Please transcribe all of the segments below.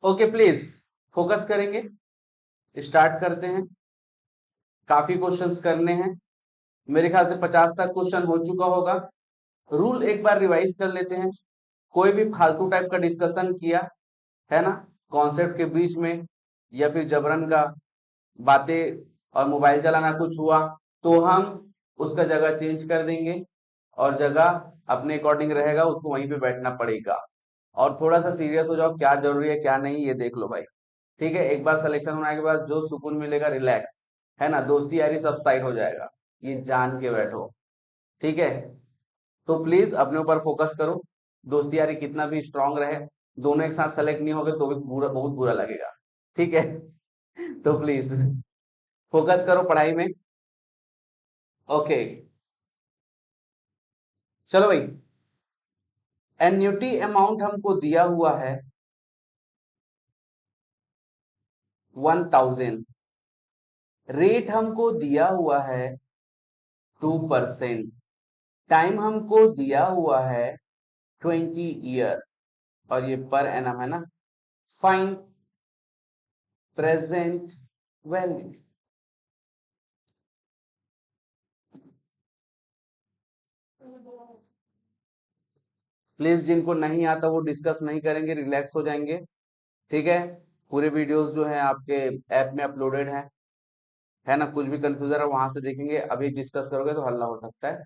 Okay please focus करेंगे, start करते हैं। काफी क्वेश्चंस करने हैं, मेरे ख्याल से 50 तक क्वेश्चन हो चुका होगा। रूल एक बार रिवाइज कर लेते हैं। कोई भी फालतू टाइप का डिस्कशन किया है ना कॉन्सेप्ट के बीच में, या फिर जबरन का बातें और मोबाइल चलाना कुछ हुआ, तो हम उसका जगह चेंज कर देंगे और जगह अपने अकॉर्डिंग रहेगा, उसको वहीं पे बैठना पड़ेगा। और थोड़ा सा सीरियस हो जाओ, क्या जरूरी है क्या नहीं ये देख लो भाई। ठीक है, एक बार सिलेक्शन होने के बाद जो सुकून मिलेगा, रिलैक्स है ना, दोस्ती यारी सब साइड हो जाएगा, ये जान के बैठो। ठीक है, तो प्लीज अपने ऊपर फोकस करो। दोस्ती यारी कितना भी स्ट्रांग रहे, दोनों एक साथ सेलेक्ट नहीं हो गए तो भी बुरा, बहुत बुरा लगेगा। ठीक है तो प्लीज फोकस करो पढ़ाई में। ओके, चलो भाई। एन्युटी अमाउंट हमको दिया हुआ है 1000। रेट हमको दिया हुआ है 2%। टाइम हमको दिया हुआ है 20 ईयर, और ये पर एनम है ना। Find present value. प्लीज जिनको नहीं आता वो डिस्कस नहीं करेंगे, रिलैक्स हो जाएंगे। ठीक है, पूरे वीडियोस जो है आपके ऐप में अपलोडेड है ना। कुछ भी कंफ्यूजन है वहां से देखेंगे, अभी डिस्कस करोगे तो हल्ला हो सकता है।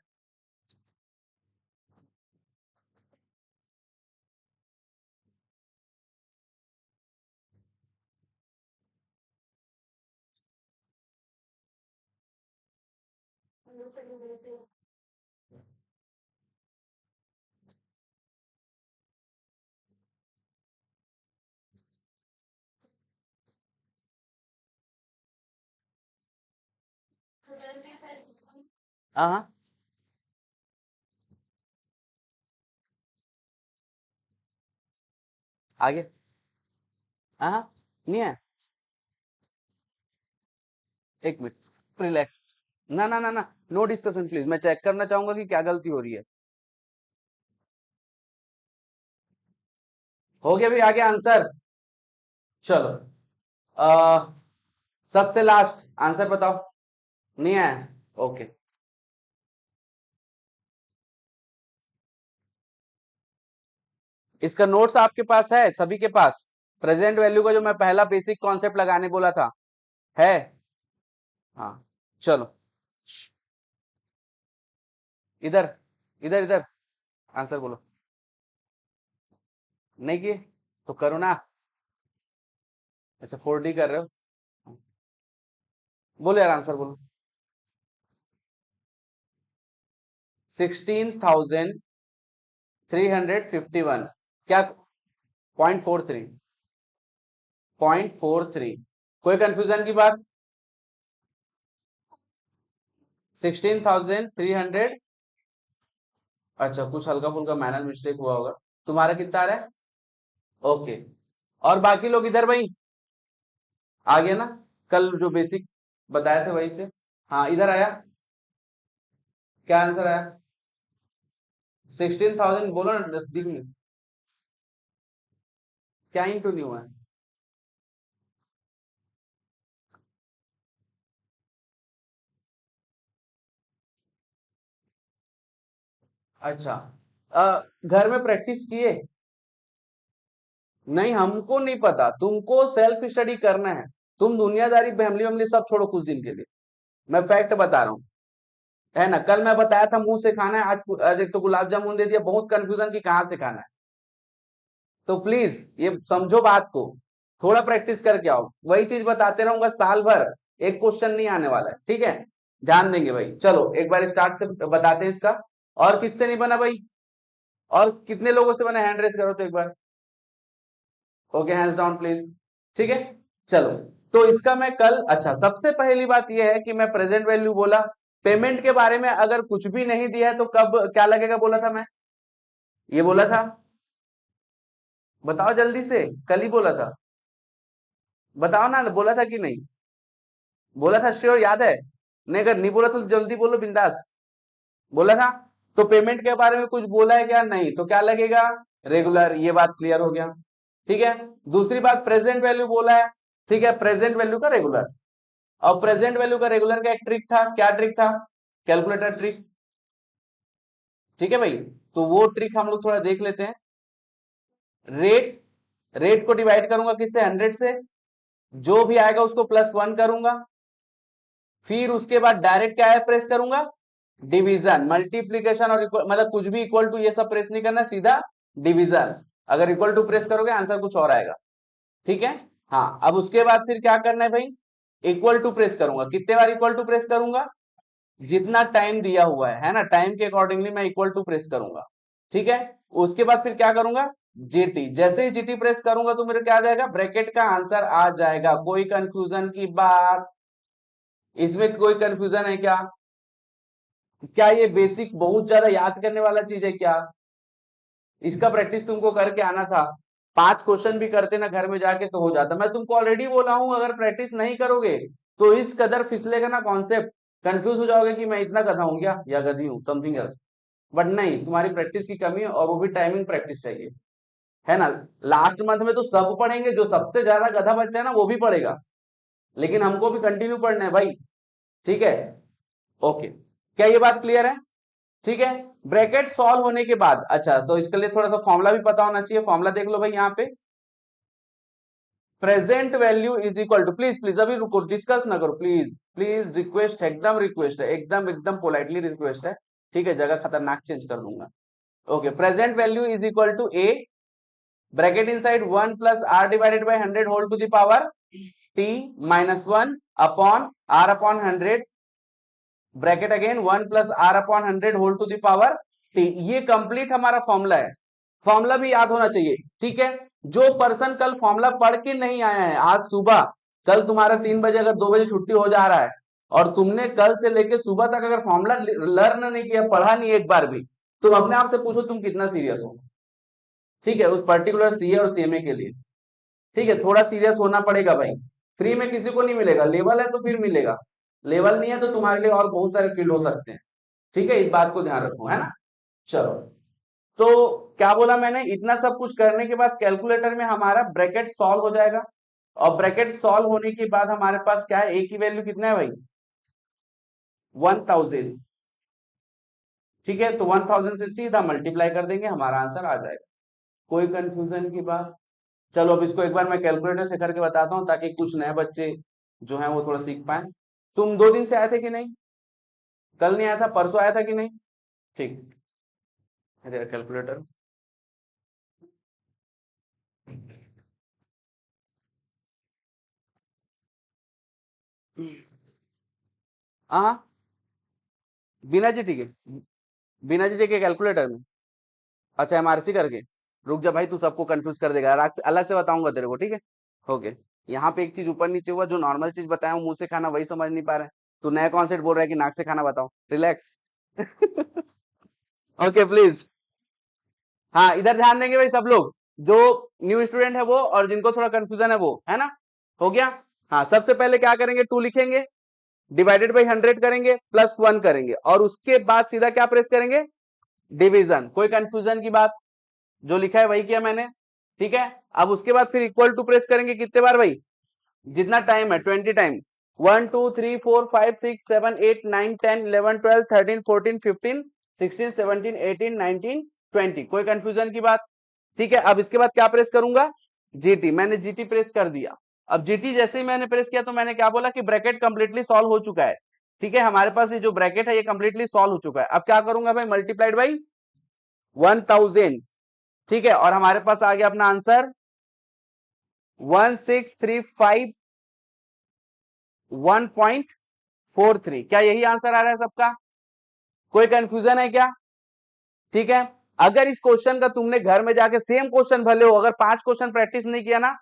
हाँ हाँ, आगे। हाँ हाँ, नहीं है। एक मिनट, रिलैक्स। ना ना ना ना, नो डिस्कशन प्लीज, मैं चेक करना चाहूंगा कि क्या गलती हो रही है। हो गया भी, आगे आंसर। चलो, आ, सबसे लास्ट आंसर बताओ। नहीं है, ओके। इसका नोट्स आपके पास है सभी के पास? प्रेजेंट वैल्यू का जो मैं पहला बेसिक कॉन्सेप्ट लगाने बोला था, है? हाँ, चलो। इधर इधर इधर, आंसर बोलो। नहीं किए तो करो ना। अच्छा, 4D कर रहे हो, बोलो यार आंसर बोलो। 16,351। क्या? 0.43। 0.43। कोई कंफ्यूजन की बात? 16,300। अच्छा, कुछ हल्का फुल्का मैनर मिस्टेक हुआ होगा। तुम्हारा कितना आ रहा है? ओके, और बाकी लोग इधर भाई, आ गया ना? कल जो बेसिक बताए थे वही से। हाँ, इधर आया। क्या आंसर आया? 16,000 बोलो ना नजदीक में। क्या इंटू नहीं हुआ है? अच्छा, घर में प्रैक्टिस किए? नहीं, हमको नहीं पता, तुमको सेल्फ स्टडी करना है। तुम दुनियादारी फैमिली वैमिली सब छोड़ो कुछ दिन के लिए। मैं फैक्ट बता रहा हूँ, है ना। कल मैं बताया था मुंह से खाना है, आज एक तो गुलाब जामुन दे दिया, बहुत कंफ्यूजन की कहाँ से खाना है। तो प्लीज ये समझो बात को, थोड़ा प्रैक्टिस करके आओ। वही चीज बताते रहूंगा साल भर, एक क्वेश्चन नहीं आने वाला है। ठीक है, ध्यान देंगे भाई। चलो एक बार स्टार्ट से बताते हैं इसका। और किससे नहीं बना भाई? और कितने लोगों से बना, हैंड रेस करो तो एक बार। Okay, hands down please. ठीक है, चलो। तो इसका मैं कल, अच्छा सबसे पहली बात यह है कि मैं प्रेजेंट वैल्यू बोला। पेमेंट के बारे में अगर कुछ भी नहीं दिया है तो कब क्या लगेगा बोला था मैं? ये बोला था, बताओ जल्दी से। कल ही बोला था, बताओ ना, बोला था कि नहीं? बोला था, श्योर याद है? नहीं, अगर नहीं बोला तो जल्दी बोलो, बिंदास। बोला था। तो पेमेंट के बारे में कुछ बोला है क्या? नहीं, तो क्या लगेगा? रेगुलर। ये बात क्लियर हो गया। ठीक है। दूसरी बात प्रेजेंट वैल्यू बोला है, ठीक है, प्रेजेंट वैल्यू का रेगुलर। और प्रेजेंट वैल्यू का रेगुलर का एक ट्रिक था, क्या ट्रिक था? Calculator trick. ठीक है भाई, तो वो ट्रिक हम लोग थोड़ा देख लेते हैं। रेट, रेट को डिवाइड करूंगा किससे? 100 से। जो भी आएगा उसको +1 करूंगा, फिर उसके बाद डायरेक्ट क्या है प्रेस करूंगा? डिवीजन, मल्टीप्लीकेशन और मतलब कुछ भी इक्वल टू ये सब प्रेस नहीं करना, सीधा डिवीजन। अगर इक्वल टू प्रेस करोगे आंसर कुछ और आएगा। ठीक है। हाँ, अब उसके बाद फिर क्या करना है भाई? इक्वल टू प्रेस करूंगा। कितने बार इक्वल टू प्रेस करूंगा? जितना टाइम दिया हुआ है ना, टाइम के अकॉर्डिंगली मैं इक्वल टू प्रेस करूंगा। ठीक है। उसके बाद फिर क्या करूंगा? जीटी। जैसे ही जीटी प्रेस करूंगा तो मेरे क्या आ जाएगा? ब्रैकेट का आंसर आ जाएगा। कोई कंफ्यूजन की बात? इसमें कोई कंफ्यूजन है क्या? क्या ये बेसिक बहुत ज्यादा याद करने वाला चीज है क्या? इसका प्रैक्टिस तुमको करके आना था। 5 क्वेश्चन भी करते ना घर में जाके तो हो जाता। मैं तुमको ऑलरेडी बोला हूं, अगर प्रैक्टिस नहीं करोगे तो इस कदर फिसलेगा ना कॉन्सेप्ट, कंफ्यूज हो जाओगे कि मैं इतना गधा हूं क्या या गधी हूं, समथिंग एल्स। बट नहीं, तुम्हारी प्रैक्टिस की कमी है, और वो भी टाइमिंग प्रैक्टिस चाहिए, है ना। लास्ट मंथ में तो सब पढ़ेंगे, जो सबसे ज्यादा गधा बच्चा है ना वो भी पढ़ेगा, लेकिन हमको भी कंटिन्यू पढ़ना है भाई। ठीक है। ओके, क्या ये बात क्लियर है? ठीक है। ब्रैकेट सॉल्व होने के बाद, अच्छा तो इसके लिए थोड़ा सा फॉर्मूला भी पता होना चाहिए। फॉर्मूला देख लो भाई यहाँ पे, present value is equal to, please please अभी रुको, डिस्कस ना करो प्लीज प्लीज, रिक्वेस्ट है, एकदम रिक्वेस्ट है, एकदम एकदम पोलाइटली रिक्वेस्ट है। ठीक है, जगह खतरनाक चेंज कर दूंगा। Okay, present value is equal to a, bracket inside 1 plus r divided by 100 whole to the power t minus 1 upon r upon 100, bracket again 1 plus r upon 100 whole to the power t. ये complete हमारा formula है। Formula भी याद होना चाहिए। ठीक है। जो पर्सन कल फॉर्मूला पढ़ के नहीं आया है आज सुबह, कल तुम्हारा 3 बजे अगर 2 बजे छुट्टी हो जा रहा है और तुमने कल से लेके सुबह तक अगर फॉर्मूला लर्न नहीं किया, पढ़ा नहीं एक बार भी, तुम अपने आप से पूछो तुम कितना सीरियस हो। ठीक है, उस पर्टिकुलर सीए और सीएमए के लिए। ठीक है, थोड़ा सीरियस होना पड़ेगा भाई। फ्री में किसी को नहीं मिलेगा, लेवल है तो फिर मिलेगा, लेवल नहीं है तो तुम्हारे लिए और बहुत सारे फील्ड हो सकते हैं। ठीक है, इस बात को ध्यान रखो, है ना। चलो, तो क्या बोला मैंने? इतना सब कुछ करने के बाद कैलकुलेटर में हमारा ब्रैकेट सॉल्व हो जाएगा, और ब्रैकेट सॉल्व होने के बाद हमारे पास क्या है? ए की वैल्यू कितना है भाई? 1000। ठीक है, तो 1000 से सीधा मल्टीप्लाई कर देंगे, हमारा आंसर आ जाएगा। कोई कंफ्यूजन की बात? चलो अब इसको एक बार मैं कैलकुलेटर से करके बताता हूँ, ताकि कुछ नए बच्चे जो हैं वो थोड़ा सीख पाए। तुम 2 दिन से आए थे कि नहीं? कल नहीं आया था, परसों आया था कि नहीं? ठीक, कैलकुलेटर। हाँ, बिना जीटी के, बिना जीटी के कैलकुलेटर में। अच्छा, एमआरसी करके। रुक जा भाई, तू सबको कंफ्यूज कर देगा, अलग से बताऊंगा तेरे को, ठीक है। ओके, यहाँ पे एक चीज ऊपर नीचे हुआ, जो नॉर्मल चीज बताया हूँ मुंह से खाना, वही समझ नहीं पा रहे हैं। तू नया कॉन्सेप्ट बोल रहा है कि नाक से खाना बताओ, रिलैक्स। Okay please. हाँ, इधर ध्यान देंगे भाई सब लोग, जो न्यू स्टूडेंट है वो, और जिनको थोड़ा कंफ्यूजन है वो, है ना। हो गया। हाँ, सबसे पहले क्या करेंगे? 2 लिखेंगे, डिवाइडेड बाई 100 करेंगे, +1 करेंगे, और उसके बाद सीधा क्या प्रेस करेंगे? डिवीजन। कोई कंफ्यूजन की बात? जो लिखा है वही किया मैंने। ठीक है। अब उसके बाद फिर इक्वल टू प्रेस करेंगे कितने बार भाई? जितना टाइम है, 20 टाइम। 1 2 3 4 5 6 7 8 9 10 11 12 13 14 15 16 17 18 19 20। कोई कंफ्यूजन की बात? ठीक है। अब इसके बाद क्या प्रेस करूंगा? जीटी। मैंने जीटी प्रेस कर दिया। अब जीटी जैसे ही मैंने प्रेस किया तो मैंने क्या बोला कि ब्रैकेट कंप्लीटली सॉल्व हो चुका है। ठीक है, हमारे पास ये जो ब्रैकेट है ये कंप्लीटली सॉल्व हो चुका है। अब क्या करूंगा भाई? Multiplied by 1000। ठीक है, और हमारे पास आ गया अपना आंसर 1635.1.43। क्या यही आंसर आ रहा है सबका? कोई कंफ्यूजन है क्या? ठीक है। अगर इस क्वेश्चन का तुमने घर में जाके सेम क्वेश्चन भले हो, अगर 5 क्वेश्चन प्रैक्टिस नहीं किया ना,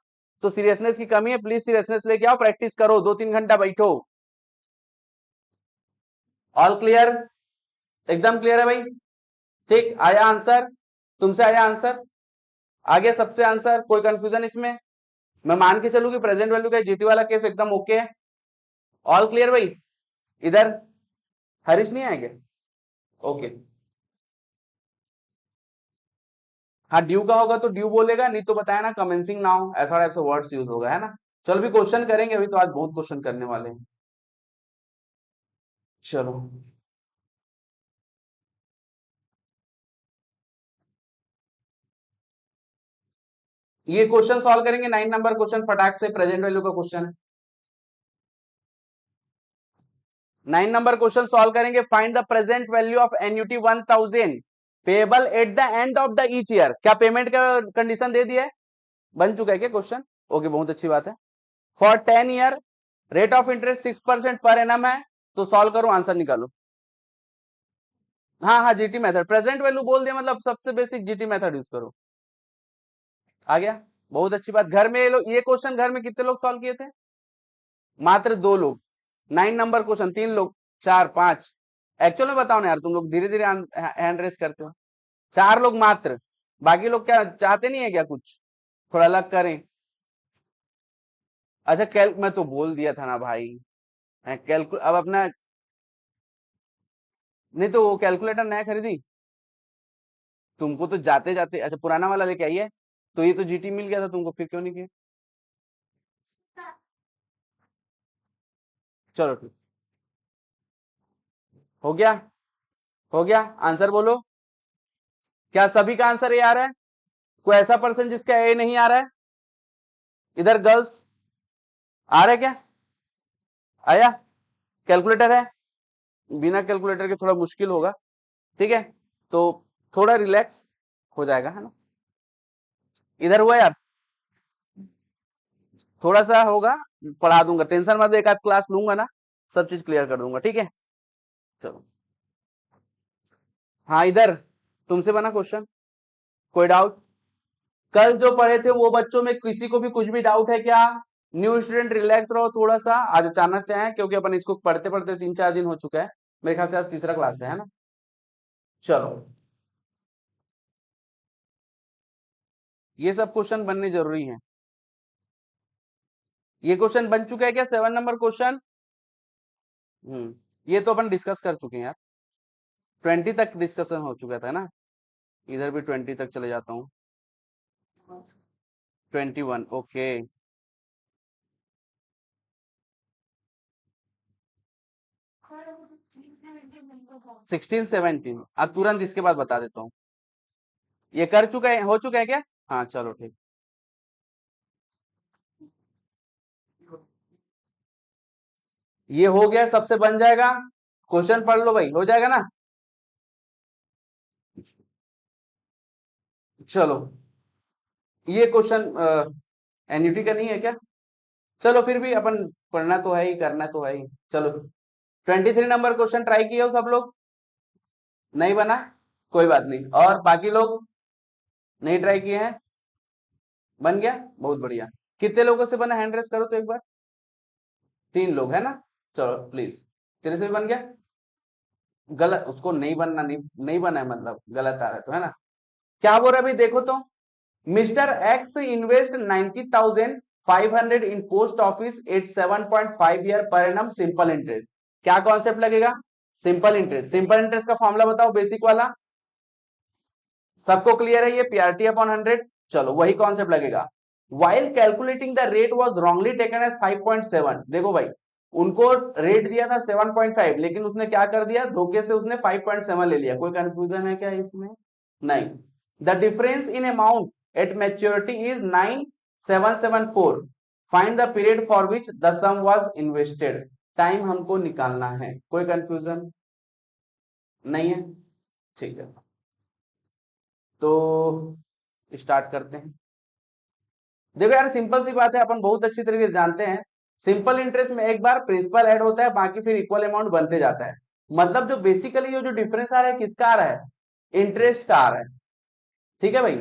तो सीरियसनेस की कमी है। प्लीज सीरियसनेस लेके आओ, प्रैक्टिस करो, 2-3 घंटा बैठो। All clear? एकदम क्लियर है भाई? ठीक, आया आंसर? तुमसे आया आंसर? आ गया सबसे आंसर? कोई कंफ्यूजन इसमें? मैं मान के चलूं कि प्रेजेंट वैल्यू का जीटी वाला केस एकदम ओके है। ऑल क्लियर भाई? इधर हरीश नहीं आएंगे? ओके। हाँ ड्यू का होगा तो ड्यू बोलेगा, नहीं तो बताया ना कमेंसिंग नाउ, ऐसा टाइप से वर्ड्स यूज होगा, है ना। चलो भी क्वेश्चन करेंगे, अभी तो आज बहुत क्वेश्चन करने वाले हैं। चलो ये क्वेश्चन सॉल्व करेंगे, 9 नंबर क्वेश्चन फटाक से, प्रेजेंट वैल्यू का क्वेश्चन है। 9 नंबर क्वेश्चन सॉल्व करेंगे। Find the present value of annuity 1000 payable at the end of the each year. क्या पेमेंट का कंडीशन दे दिया है? बन चुका है क्या क्वेश्चन? ओके, बहुत अच्छी बात है। For 10 year rate of interest 6% per annum है, तो सॉल्व करो, आंसर निकालो। हाँ हाँ, जीटी मेथड, प्रेजेंट वैल्यू बोल दिया मतलब सबसे बेसिक जीटी मेथड यूज करो। आ गया, बहुत अच्छी बात। घर में ये क्वेश्चन घर में कितने लोग सॉल्व किए थे? मात्र 2 लोग। 9 नंबर क्वेश्चन 3 लोग, 4 5। एक्चुअल में बताओ ना यार, तुम लोग धीरे धीरे हैंड रेस करते हो। 4 लोग मात्र, बाकी लोग क्या चाहते नहीं है क्या कुछ थोड़ा अलग करें? अच्छा कैल, मैं तो बोल दिया था ना भाई, कैलकुल अब अपना। नहीं तो वो कैलकुलेटर नया खरीदी तुमको, तो जाते जाते अच्छा पुराना वाला लेके आई है, तो ये तो जीटी मिल गया था तुमको, फिर क्यों नहीं किया? चलो ठीक, हो गया, हो गया। आंसर बोलो, क्या सभी का आंसर ये आ रहा है? कोई ऐसा पर्सन जिसका ए नहीं आ रहा है? इधर गर्ल्स आ रहा है क्या? आया? कैलकुलेटर है? बिना कैलकुलेटर के थोड़ा मुश्किल होगा, ठीक है, तो थोड़ा रिलैक्स हो जाएगा, है ना। इधर हुआ यार, थोड़ा सा होगा, पढ़ा दूंगा, टेंशन मत, एक आध क्लास लूंगा ना, सब चीज क्लियर कर दूंगा, ठीक है। चलो, हाँ इधर तुमसे बना क्वेश्चन, कोई डाउट? कल जो पढ़े थे वो बच्चों में किसी को भी कुछ भी डाउट है क्या? न्यू स्टूडेंट रिलैक्स रहो थोड़ा सा, आज अचानक से आए हैं, क्योंकि अपन इसको पढ़ते पढ़ते 3 4 दिन हो चुका है, मेरे ख्याल से आज तीसरा क्लास है ना। चलो, ये सब क्वेश्चन बनने जरूरी है। ये क्वेश्चन बन चुका है क्या 7 नंबर क्वेश्चन? ये तो अपन डिस्कस कर चुके हैं यार, 20 तक डिस्कशन हो चुका था ना। इधर भी 20 तक चले जाता हूँ। 21, ओके। 16 17, अब तुरंत इसके बाद बता देता हूँ। ये कर चुका है, हो चुका है क्या? हाँ चलो ठीक। ये हो गया, सबसे बन जाएगा। क्वेश्चन पढ़ लो भाई, हो जाएगा ना। चलो, ये क्वेश्चन एन्युटी का नहीं है क्या? चलो फिर भी अपन पढ़ना तो है ही, करना तो है ही। चलो, 23 नंबर क्वेश्चन ट्राई किए हो सब लोग? नहीं बना, कोई बात नहीं। और बाकी लोग नहीं ट्राई किए हैं? बन गया, बहुत बढ़िया। कितने लोगों से बना, हैंड रेस करो तो एक बार। 3 लोग है ना, चलो प्लीज। तेरे से भी बन गया? गलत, उसको नहीं बनना, नहीं नहीं बना है मतलब गलत आ रहा है तो, है ना। क्या बोल रहा है भाई, देखो तो। Mr X invest 90,500 in post office at 7.5 year per annum simple interest. क्या कॉन्सेप्ट लगेगा? Simple interest. सिंपल इंटरेस्ट का फॉर्मूला बताओ, बेसिक वाला। सबको क्लियर है ये? PRT upon 100। चलो वही कॉन्सेप्ट लगेगा। While calculating the rate was wrongly taken as 5.7। देखो भाई, उनको रेट दिया था 7.5, लेकिन उसने क्या कर दिया, धोखे से उसने 5.7 ले लिया। कोई कंफ्यूजन है क्या इसमें? नहीं। The difference in amount at maturity is 9774। Find the period for which the sum was invested. Time हमको निकालना है। कोई कंफ्यूजन नहीं है? ठीक है, तो स्टार्ट करते हैं। देखो यार, सिंपल सी बात है, अपन बहुत अच्छी तरीके से जानते हैं। सिंपल इंटरेस्ट में एक बार प्रिंसिपल ऐड होता है, बाकी फिर इक्वल अमाउंट बनते जाता है। मतलब जो बेसिकली जो डिफरेंस आ रहा है, किसका आ रहा है? इंटरेस्ट का आ रहा है। ठीक है भाई,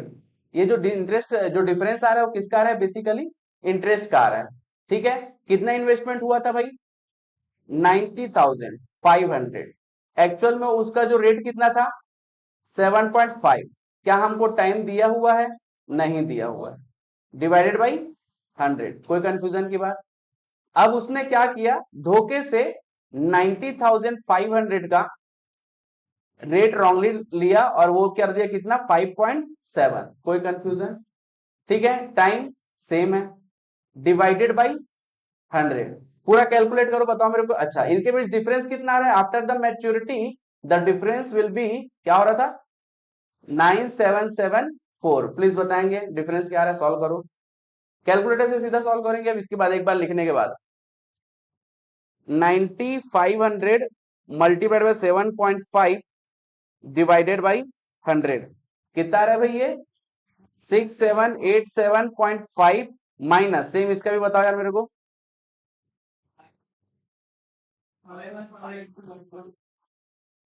ये जो इंटरेस्ट जो डिफरेंस आ रहा है वो किसका आ रहा है? बेसिकली इंटरेस्ट का आ रहा है। ठीक है, कितना इन्वेस्टमेंट हुआ था भाई? 90,500। एक्चुअल में उसका जो रेट कितना था? 7.5। क्या हमको टाइम दिया हुआ है? नहीं दिया हुआ है। Divided by 100। कोई कंफ्यूजन की बात? अब उसने क्या किया, धोखे से 90,500 का रेट रॉन्गली लिया और वो कर दिया कितना 5.7। कोई कंफ्यूजन? ठीक है, टाइम सेम है, डिवाइडेड बाई 100। पूरा कैलकुलेट करो, बताओ मेरे को। अच्छा, इनके बीच डिफरेंस कितना आ रहा है? After the maturity the difference will be, क्या हो रहा था? 9774। प्लीज बताएंगे डिफरेंस क्या आ रहा है? सॉल्व करो, कैलकुलेटर से सीधा सॉल्व करेंगे अब इसके बाद, एक बार लिखने के बाद। 9500 मल्टीप्लाइड बाई 7.5 डिवाइडेड बाई 100 कितना आ रहा है भाई? ये 6787.5 माइनस, सेम इसका भी बताओ यार मेरे को।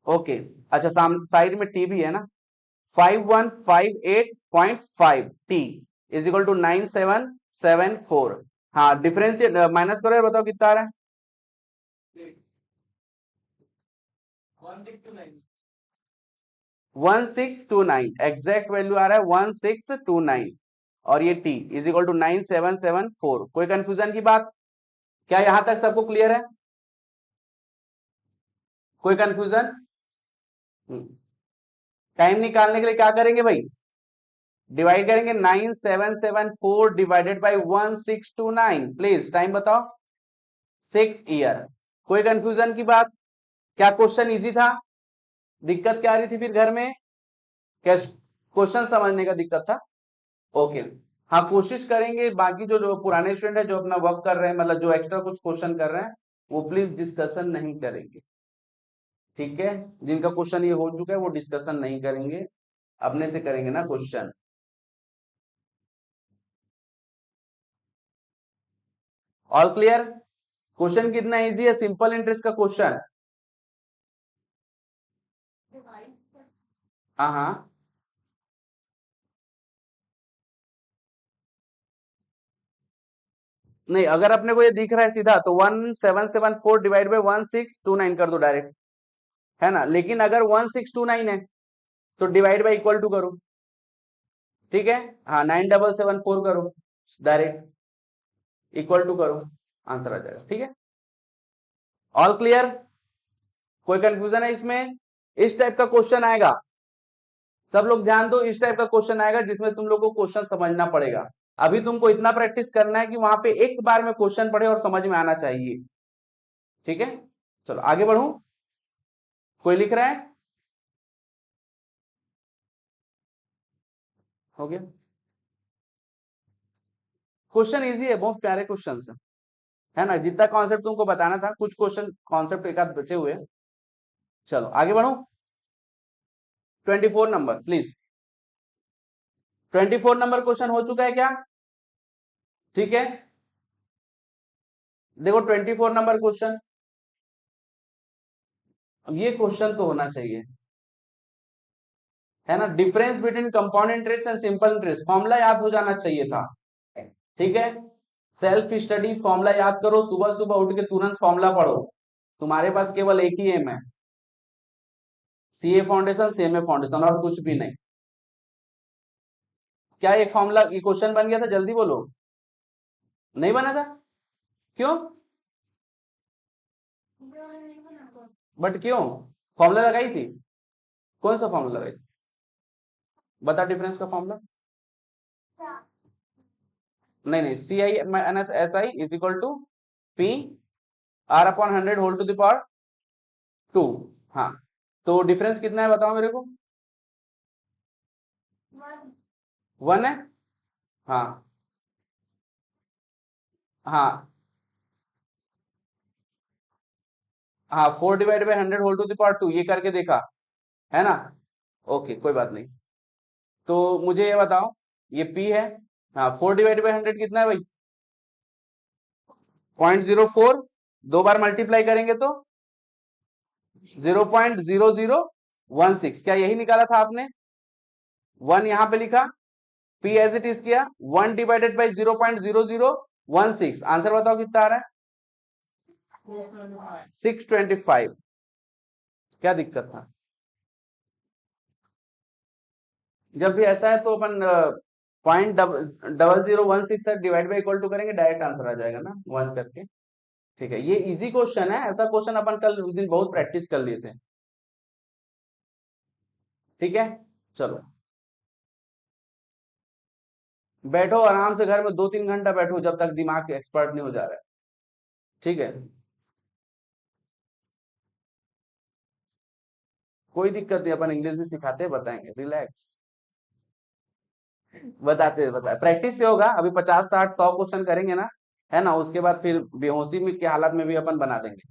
ओके, अच्छा साइड में टी भी है ना। 5158.5 टी इज इक्वल टू 9774। हाँ, डिफरेंशिएट माइनस करो यार, बताओ कितना आ रहा है? 1629, एग्जैक्ट वैल्यू आ रहा है 1629। और ये टी इज इक्वल टू 9774। कोई कंफ्यूजन की बात? क्या यहां तक सबको क्लियर है? कोई कंफ्यूजन? टाइम निकालने के लिए क्या करेंगे भाई? डिवाइड करेंगे 9774 डिवाइडेड बाई 1629। प्लीज टाइम बताओ। 6 ईयर। कोई कंफ्यूजन की बात? क्या क्वेश्चन इजी था? दिक्कत क्या आ रही थी फिर घर में? क्या क्वेश्चन समझने का दिक्कत था? ओके, हाँ कोशिश करेंगे बाकी जो पुराने स्टूडेंट है जो अपना वर्क कर रहे हैं, मतलब जो एक्स्ट्रा कुछ क्वेश्चन कर रहे हैं, वो प्लीज डिस्कशन नहीं करेंगे। ठीक है, जिनका क्वेश्चन ये हो चुका है वो डिस्कशन नहीं करेंगे, अपने से करेंगे ना क्वेश्चन। All clear? क्वेश्चन कितना इजी है, सिंपल इंटरेस्ट का क्वेश्चन। हाँ हाँ, नहीं अगर अपने को ये दिख रहा है सीधा तो 1774 डिवाइड बाई 1629 कर दो डायरेक्ट, है ना। लेकिन अगर 1629 है तो डिवाइड बाई इक्वल टू करो। ठीक है, हाँ 9774 करो डायरेक्ट, इक्वल टू करो, आंसर आ जाएगा। ठीक है, ऑल क्लियर? कोई कंफ्यूजन है इसमें? इस टाइप का क्वेश्चन आएगा, सब लोग ध्यान दो, इस टाइप का क्वेश्चन आएगा जिसमें तुम लोग को क्वेश्चन समझना पड़ेगा। अभी तुमको इतना प्रैक्टिस करना है कि वहां पे एक बार में क्वेश्चन पढ़े और समझ में आना चाहिए। ठीक है, चलो आगे बढ़ू। कोई लिख रहा है? हो गया। क्वेश्चन इजी है, बहुत प्यारे क्वेश्चन है ना। जितना कॉन्सेप्ट तुमको बताना था, कुछ क्वेश्चन कॉन्सेप्ट एक आध बचे हुए हैं। चलो आगे बढ़ो। 24 नंबर प्लीज। 24 नंबर क्वेश्चन हो चुका है क्या? ठीक है, देखो 24 नंबर क्वेश्चन, अब ये क्वेश्चन तो होना चाहिए, है ना। Difference between compound interest and simple interest, formula याद हो जाना चाहिए था। ठीक है, सेल्फ स्टडी फॉर्मूला याद करो, सुबह सुबह उठ के तुरंत फॉर्मूला पढ़ो। तुम्हारे पास केवल एक ही एम है, सीए फाउंडेशन, सीएमए फाउंडेशन, और कुछ भी नहीं। क्या एक फॉर्मूला ये क्वेश्चन बन गया था? जल्दी बोलो। नहीं बना था? क्यों? बट क्यों? फॉर्मूला लगाई थी? कौन सा फॉर्मूला लगाई थी? बता डिफरेंस का फॉर्मूला। नहीं नहीं, C I minus S I is equal to P R upon 100 whole to the power 2। हाँ, तो डिफरेंस कितना है बताओ मेरे को? 1 है। हाँ हाँ हाँ, 4 divide by 100 whole to the power 2, ये करके देखा है ना। ओके, कोई बात नहीं। तो मुझे ये बताओ, ये पी है, हाँ 4 डिवाइड बाई 100 कितना है भाई? 0.04। दो बार मल्टीप्लाई करेंगे तो 0.0016। क्या यही निकाला था आपने? 1 यहां पे लिखा, पी एज इट इज किया, 1 डिवाइडेड बाई 0.0016। आंसर बताओ कितना आ रहा है? 625। क्या दिक्कत था? जब भी ऐसा है तो अपन 0.0016 डिवाइड बाई इक्वल टू करेंगे, डायरेक्ट आंसर आ जाएगा ना 1 करके। ठीक है, ये इजी क्वेश्चन है, ऐसा क्वेश्चन अपन कल उस दिन बहुत प्रैक्टिस कर लिए थे। ठीक है, चलो बैठो आराम से घर में 2-3 घंटा बैठो जब तक दिमाग एक्सपर्ट नहीं हो जा रहा है। ठीक है, कोई दिक्कत नहीं, अपन इंग्लिश भी सिखाते हैं, बताएंगे, रिलैक्स। बताते प्रैक्टिस से होगा, अभी 50 60 100 क्वेश्चन करेंगे ना, है ना, उसके बाद फिर बेहोशी में की हालत में भी अपन बना देंगे।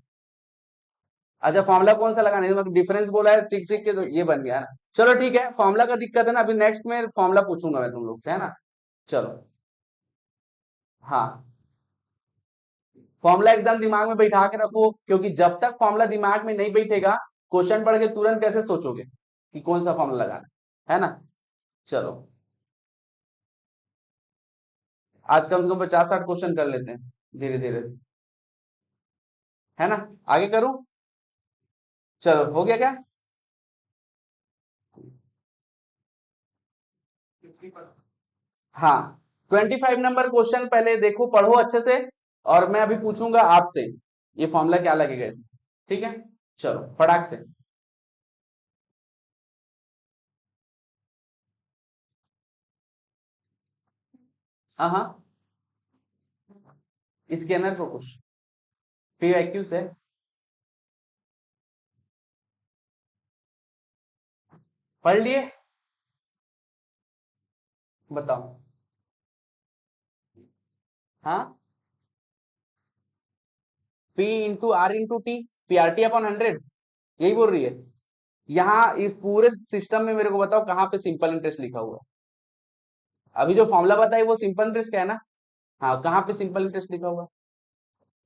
अच्छा फॉर्मूला कौन सा लगाना है, मतलब डिफरेंस बोला है ठीक ठीक के, तो ये बन गया ना। चलो ठीक है, फॉर्मूला का दिक्कत है ना, अभी नेक्स्ट में फॉर्मूला पूछूंगा मैं तुम लोग से, है ना। चलो, हाँ, फॉर्मूला एकदम दिमाग में बैठा के रखो, क्योंकि जब तक फॉर्मूला दिमाग में नहीं बैठेगा, क्वेश्चन पढ़ के तुरंत कैसे सोचोगे कि कौन सा फॉर्मूला लगाना है ना। चलो, आज कम से कम 50 60 क्वेश्चन कर लेते हैं, धीरे धीरे, है ना। आगे करूं, चलो हो गया क्या। हाँ, 25 नंबर क्वेश्चन पहले देखो, पढ़ो अच्छे से, और मैं अभी पूछूंगा आपसे ये फॉर्मूला क्या लगेगा इसमें। ठीक है, चलो फटाक से। हाँ हाँ, स्कैनर को कुछ PIQ से पढ़ लिए, बताओ। हाँ, P × R × T, PRT/100, यही बोल रही है। यहाँ इस पूरे सिस्टम में मेरे को बताओ कहाँ पे सिंपल इंटरेस्ट लिखा हुआ है। अभी जो फॉर्मूला बताई वो सिंपल इंटरेस्ट का है ना। हाँ, कहाँ पे सिंपल इंटरेस्ट लिखा हुआ है।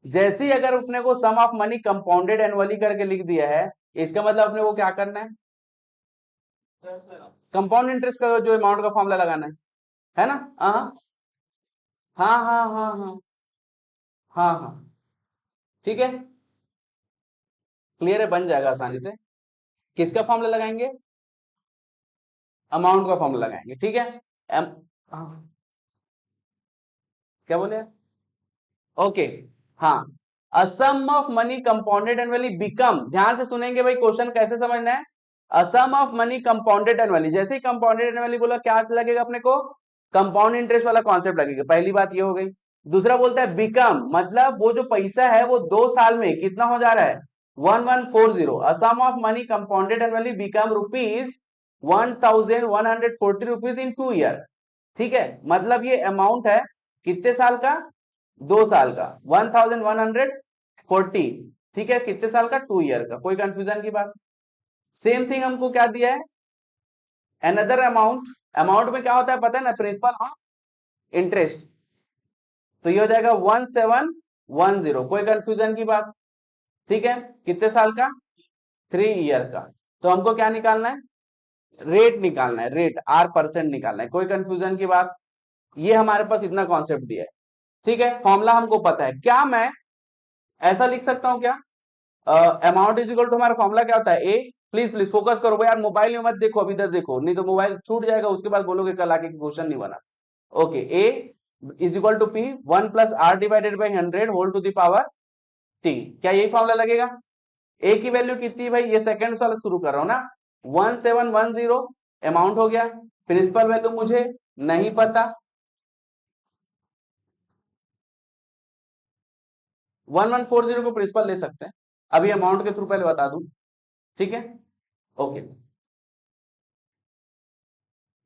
जैसे ही अगर अपने को सम ऑफ मनी कंपाउंडेड एनुअली करके लिख दिया है, इसका मतलब अपने को क्या करना है, कंपाउंड इंटरेस्ट का जो अमाउंट का फॉर्मूला लगाना है ना। हाँ हाँ हाँ हाँ हाँ हाँ हाँ, ठीक है, क्लियर है, बन जाएगा आसानी से। किसका फॉर्मूला लगाएंगे, अमाउंट का फॉर्मूला लगाएंगे, ठीक है। एम, हाँ, क्या बोले, ओके, हाँ, a sum of money compounded annually become, ध्यान से सुनेंगे भाई, क्वेश्चन कैसे समझना है। A sum of money compounded annually, जैसे ही कंपाउंडेड एनुअली बोला क्या लगेगा अपने को, कंपाउंड इंटरेस्ट वाला कॉन्सेप्ट लगेगा, पहली बात ये हो गई। दूसरा बोलता है बिकम, मतलब वो जो पैसा है वो 2 साल में कितना हो जा रहा है, 1140, a sum of money compounded annually become ₹1140 in 2 year. ठीक है, मतलब ये अमाउंट है कितने साल का, 2 साल का, 1140, ठीक है, कितने साल का, 2 ईयर का, कोई कंफ्यूजन की बात। सेम थिंग हमको क्या दिया है, अनदर अमाउंट, अमाउंट में क्या होता है पता है ना, प्रिंसिपल और इंटरेस्ट, तो ये हो जाएगा 1710, कोई कंफ्यूजन की बात। ठीक है, कितने साल का, 3 ईयर का। तो हमको क्या निकालना है, रेट निकालना है, रेट R% निकालना है, कोई कंफ्यूजन की बात। ये हमारे पास इतना कॉन्सेप्ट दिया है। ठीक है, फॉर्मूला हमको पता है, क्या मैं ऐसा लिख सकता हूं क्या, अमाउंट इज इक्वल टू, हमारा फॉर्मूला क्या होता है, ए, प्लीज प्लीज फोकस करो भाई यार, मोबाइल में मत देखो, अभी इधर देखो, नहीं तो मोबाइल छूट जाएगा, उसके बाद बोलोगे कल आके क्वेश्चन नहीं बना। Okay, A is equal to P 1 + R/100 whole to the power T, क्या यही फॉर्मूला लगेगा। ए की वैल्यू कितनी है भाई, ये सेकंड वाला शुरू कर रहा हूं ना, 1710 अमाउंट हो गया, प्रिंसिपल वैल्यू मुझे नहीं पता, 1140 को प्रिंसिपल ले सकते हैं, अभी अमाउंट के थ्रू पहले बता दूं। ठीक है, ओके,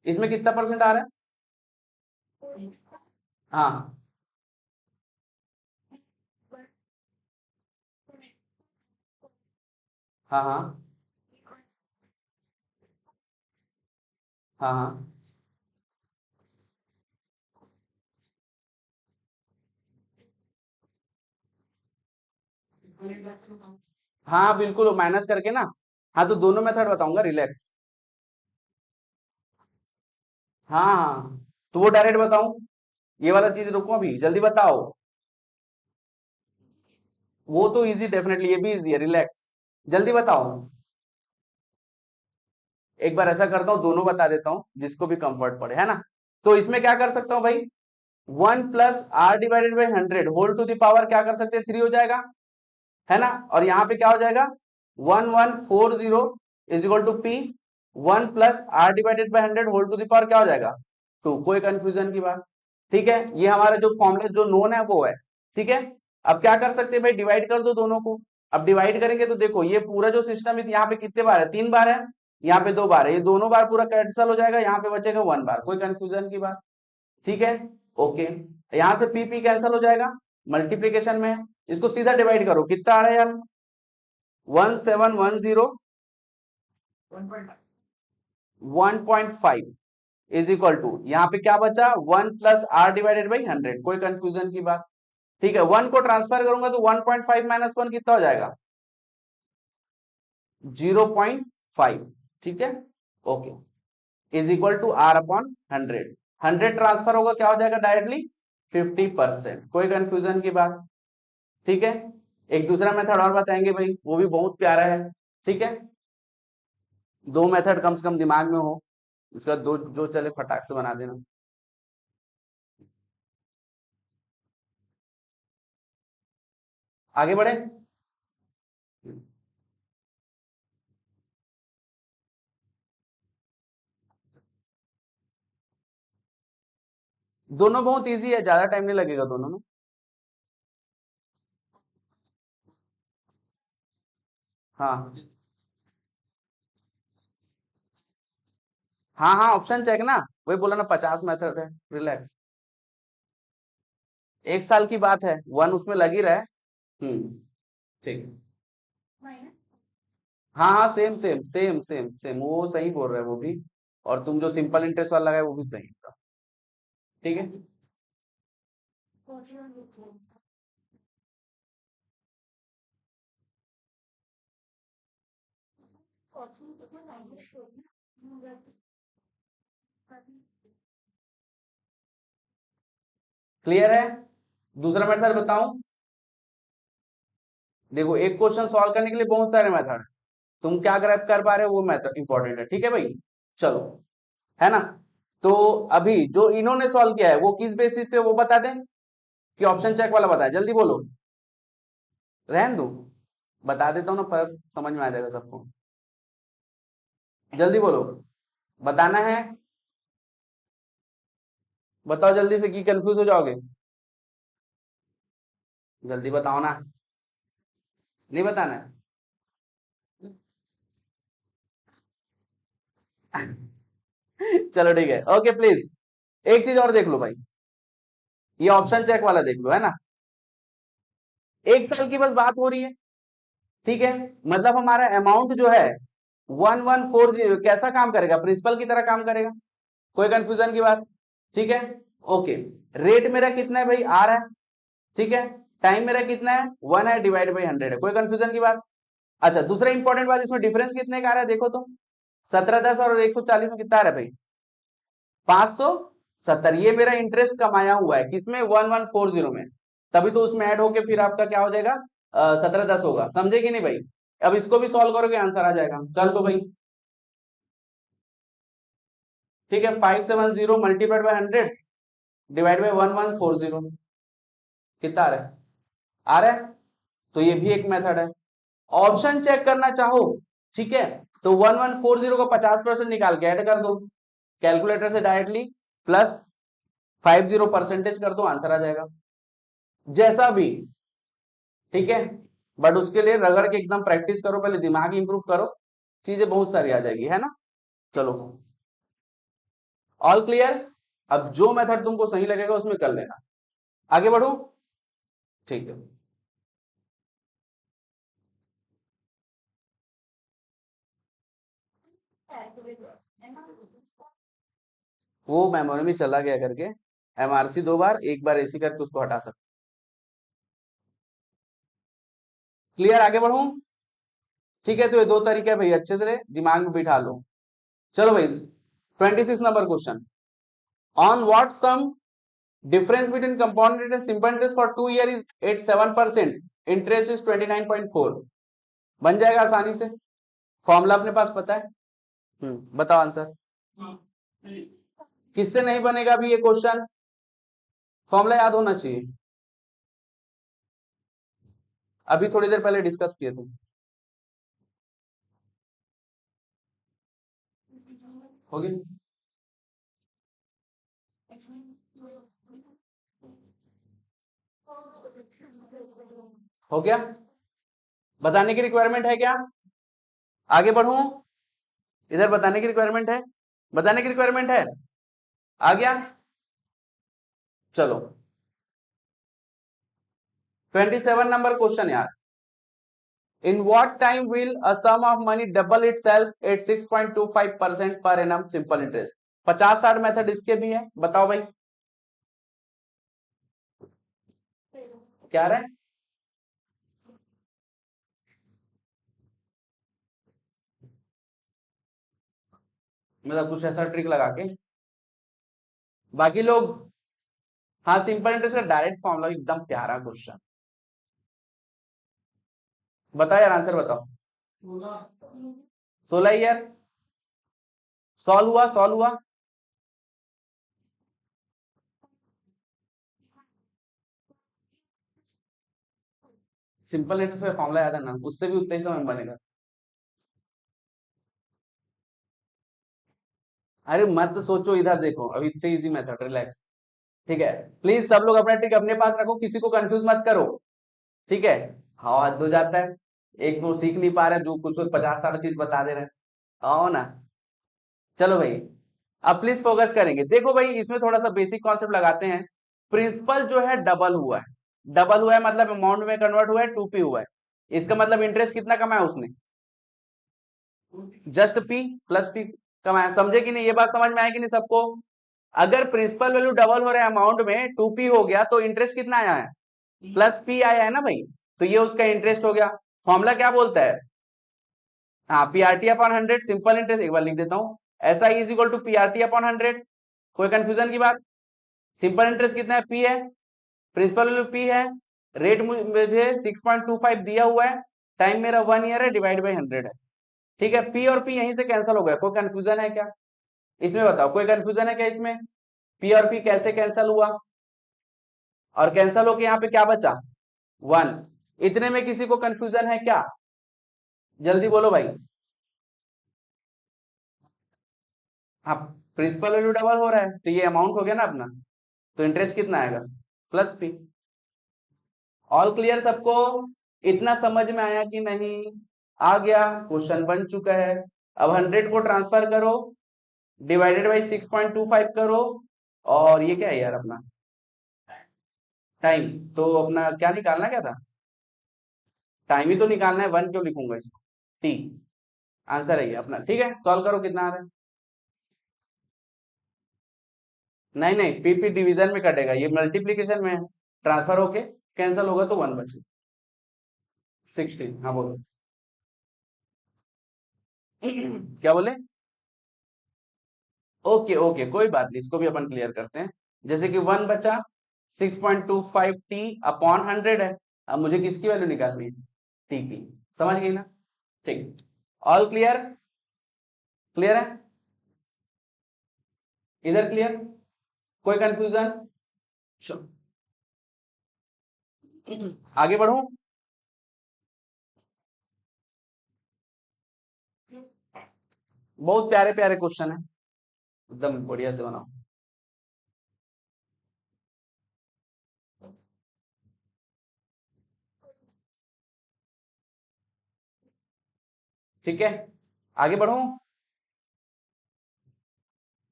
इसमें कितना परसेंट आ रहा है, हाँ हाँ हाँ हाँ हाँ हाँ, बिल्कुल माइनस करके ना। हाँ, तो दोनों मेथड बताऊंगा, रिलैक्स। हाँ हाँ, तो वो डायरेक्ट बताऊं, ये वाला चीज रुको अभी, जल्दी बताओ। वो तो इजी, डेफिनेटली ये भी इजी है, रिलैक्स, जल्दी बताओ। एक बार ऐसा करता हूँ, दोनों बता देता हूँ, जिसको भी कंफर्ट पड़े, है ना। तो इसमें क्या कर सकता हूँ भाई, 1 + R/100 whole to the power क्या कर सकते हैं, 3 हो जाएगा, है ना। और यहाँ पे क्या हो जाएगा, 1140 is equal to P, 1 plus r divided by 100 whole to the power क्या हो जाएगा 2। कोई कंफ्यूजन की बात? ठीक है, ये हमारा जो फॉर्मूला जो नोन है वो है। ठीक है, अब क्या कर सकते हैं भाई, डिवाइड कर दो दोनों को। अब डिवाइड करेंगे तो देखो ये पूरा जो सिस्टम है यहाँ पे कितने बार है, 3 बार है, यहाँ पे 2 बार है, ये दोनों बार पूरा कैंसिल हो जाएगा, यहाँ पे बचेगा 1 बार। कोई कंफ्यूजन की बात? ठीक है, ओके। यहां से पी कैंसिल हो जाएगा मल्टीप्लीकेशन में, इसको सीधा डिवाइड करो, कितना आ रहा है यार 1710 1.5 इज इक्वल टू, यहाँ पे क्या बचा 1 प्लस आर डिवाइडेड बाई 100। कोई कंफ्यूजन की बात? ठीक है, 1 को ट्रांसफर करूंगा तो 1.5 माइनस 1 कितना हो जाएगा 0.5। ठीक है, okay, is equal to r upon 100। 100 transfer होगा क्या हो जाएगा डायरेक्टली 50%। कोई कंफ्यूजन की बात? ठीक है, एक दूसरा मेथड और बताएंगे भाई, वो भी बहुत प्यारा है। ठीक है, दो मेथड कम से कम दिमाग में हो, उसका दो जो चले फटाक से बना देना। आगे बढ़े। दोनों बहुत इजी है, ज्यादा टाइम नहीं लगेगा दोनों में। हाँ हाँ हाँ, ऑप्शन चेक ना, वही बोला ना 50 मेथड है, रिलैक्स। 1 साल की बात है, 1 उसमें लग ही रहा है। ठीक। हाँ हाँ, same same same same same, वो सही बोल रहा है वो भी, और तुम जो सिंपल इंटरेस्ट वाला लगाए वो भी सही था। ठीक है, क्लियर है? दूसरा मेथड बताऊं? देखो, एक क्वेश्चन सॉल्व करने के लिए बहुत सारे मेथड है, तुम क्या ग्रैब कर पा रहे हो वो मेथड इंपॉर्टेंट है। ठीक है भाई, चलो, है ना? तो अभी जो इन्होंने सॉल्व किया है वो किस बेसिस पे, वो बता दें कि ऑप्शन चेक वाला बताए? जल्दी बोलो, रहन दो, बता देता हूँ ना, पर समझ में आ जाएगा सबको। जल्दी बोलो, बताना है, बताओ जल्दी से कि कंफ्यूज हो जाओगे। जल्दी बताओ ना, नहीं बताना है? चलो ठीक है, ओके प्लीज। एक चीज और देख लो भाई, ये ऑप्शन चेक वाला देख लो, है ना? 1 साल की बस बात हो रही है। ठीक है, मतलब हमारा अमाउंट जो है 1140 कैसा काम करेगा, प्रिंसिपल की तरह काम करेगा। कोई कंफ्यूजन की बात? ठीक है, ओके। रेट मेरा कितना है भाई, आर है। ठीक है, टाइम मेरा कितना है 1 है, डिवाइड बाई 100 है। कोई कंफ्यूजन की बात? अच्छा, दूसरा इंपॉर्टेंट बात, इसमें डिफरेंस कितने का आ रहा है देखो तो, 1710 और 140 में कितना आ रहा है भाई 570। ये मेरा इंटरेस्ट कमाया हुआ है किसमें 1140 में, तभी तो उसमें ऐड होके फिर आपका क्या हो जाएगा 1710 होगा। समझे कि नहीं भाई? अब इसको भी सॉल्व करोगे आंसर आ जाएगा, कर दो भाई। ठीक है, 570 मल्टीप्लाइड बाई 100 डिवाइड बाई 1140 कितना आ रहा है? आ रहा है, तो ये भी एक मेथड है। ऑप्शन चेक करना चाहो, ठीक है, तो 1140 को 50% निकाल के ऐड कर दो कैलकुलेटर से डायरेक्टली, प्लस 50% कर दो, आंसर आ जाएगा जैसा भी। ठीक है, बट उसके लिए रगड़ के एकदम प्रैक्टिस करो, पहले दिमाग इंप्रूव करो, चीजें बहुत सारी आ जाएगी, है ना? चलो, ऑल क्लियर। अब जो मेथड तुमको सही लगेगा उसमें कर लेना। आगे बढ़ो, ठीक है। वो मेमोरी में चला गया करके, एमआरसी 2 बार, एक बार एसी करके उसको हटा सकते। क्लियर, आगे बढ़ू? ठीक है, तो ये दो तरीके हैं भाई, अच्छे से दिमाग में बिठा लो। चलो भाई, 26 number question, on what sum difference between compound interest and simple interest for 2 year is 87%, interest is 29.4। बन जाएगा आसानी से, फॉर्मूला अपने पास पता है। बताओ आंसर। किससे नहीं बनेगा अभी ये क्वेश्चन, फॉर्मूला याद होना चाहिए। अभी थोड़ी देर पहले डिस्कस किए थे। होगी। हो गया। बताने की रिक्वायरमेंट है क्या? आगे बढ़ूं? इधर बताने की रिक्वायरमेंट है? बताने की रिक्वायरमेंट है? आ गया। चलो 27 नंबर क्वेश्चन यार। In what time will a sum of money double itself at 6.25% per annum simple interest? 50-60 method इसके भी है, बताओ भाई क्या रहा है। मतलब कुछ ऐसा ट्रिक लगा के बाकी लोग। हाँ, सिंपल इंटरेस्ट का डायरेक्ट फॉर्मूला एकदम प्यारा क्वेश्चन। बताओ यार, आंसर बताओ। 16 ईयर। सॉल्व हुआ, सॉल्व हुआ। सिंपल इंटरेस्ट का फॉर्मूला याद है ना, उससे भी उतना ही समय बनेगा। अरे मत सोचो, इधर देखो, अभी इससे इजी मेथड, रिलैक्स। ठीक है, प्लीज सब लोग अपना ट्रिक अपने पास रखो, किसी को कंफ्यूज मत करो। ठीक है। हाँ, हद हो जाता है। एक तो सीख नहीं पा रहे, जो कुछ 50-60 चीज बता दे रहे हैं। आओ ना। चलो भाई, अब प्लीज फोकस करेंगे। देखो भाई, इसमें थोड़ा सा बेसिक कॉन्सेप्ट लगाते हैं। प्रिंसिपल जो है डबल हुआ है। डबल हुआ है मतलब अमाउंट में कन्वर्ट हुआ है, 2p हुआ है। इसका मतलब इंटरेस्ट कितना कमाया उसने? जस्ट p प्लस p कमाया। समझे कि नहीं? ये बात समझ में आया कि नहीं सबको? अगर प्रिंसिपल वैल्यू डबल हो रहा है अमाउंट में, 2p हो गया, तो इंटरेस्ट कितना आया है? प्लस p आया है ना भाई। तो ये उसका इंटरेस्ट हो गया। फॉर्मूला क्या बोलता है? हाँ, पीआरटी अपॉन 100 सिंपल इंटरेस्ट। एक बार लिख देता हूं, S I is equal to PRT upon 100। कोई कंफ्यूजन की बात? सिंपल इंटरेस्ट कितना है? p है। प्रिंसिपल वैल्यू p है। रेट मुझे 6.25 दिया हुआ है। टाइम मेरा 1 ईयर है, डिवाइड बाई 100 है। ठीक है, p और p यहीं से कैंसिल हो गया। कोई कंफ्यूजन है क्या इसमें? बताओ, कोई कंफ्यूजन है क्या इसमें? p और p कैसे कैंसिल हुआ? और कैंसिल होके यहाँ पे क्या बचा? 1। इतने में किसी को कंफ्यूजन है क्या? जल्दी बोलो भाई। हाँ, प्रिंसिपल वैल्यू डबल हो रहा है, तो ये अमाउंट हो गया ना अपना। तो इंटरेस्ट कितना आएगा? Plus p। ऑल क्लियर सबको? इतना समझ में आया कि नहीं? आ गया, क्वेश्चन बन चुका है। अब 100 को ट्रांसफर करो, डिवाइडेड बाई 6.25 करो। और ये क्या है यार अपना? टाइम। तो अपना क्या निकालना क्या था? टाइम ही तो निकालना है, 1 क्यों लिखूंगा इसको? टी। आंसर है ये अपना। ठीक है, सॉल्व करो, कितना आ रहा है? नहीं नहीं, पीपी डिवीजन में कटेगा, ये मल्टीप्लीकेशन में है। ट्रांसफर होके कैंसिल होगा तो 1 बचे। 16। हाँ बोलो। क्या बोले? ओके ओके, कोई बात नहीं, इसको भी अपन क्लियर करते हैं। जैसे कि 1 बचा, 6.25 t अपॉन 100 है। अब मुझे किसकी वैल्यू निकालनी है? टी की। समझ गई ना? ठीक। All clear? क्लियर है? इधर क्लियर? कोई कंफ्यूजन? आगे बढ़ूं? बहुत प्यारे प्यारे क्वेश्चन है, एकदम बढ़िया से बनाओ। ठीक है, आगे बढ़ूं?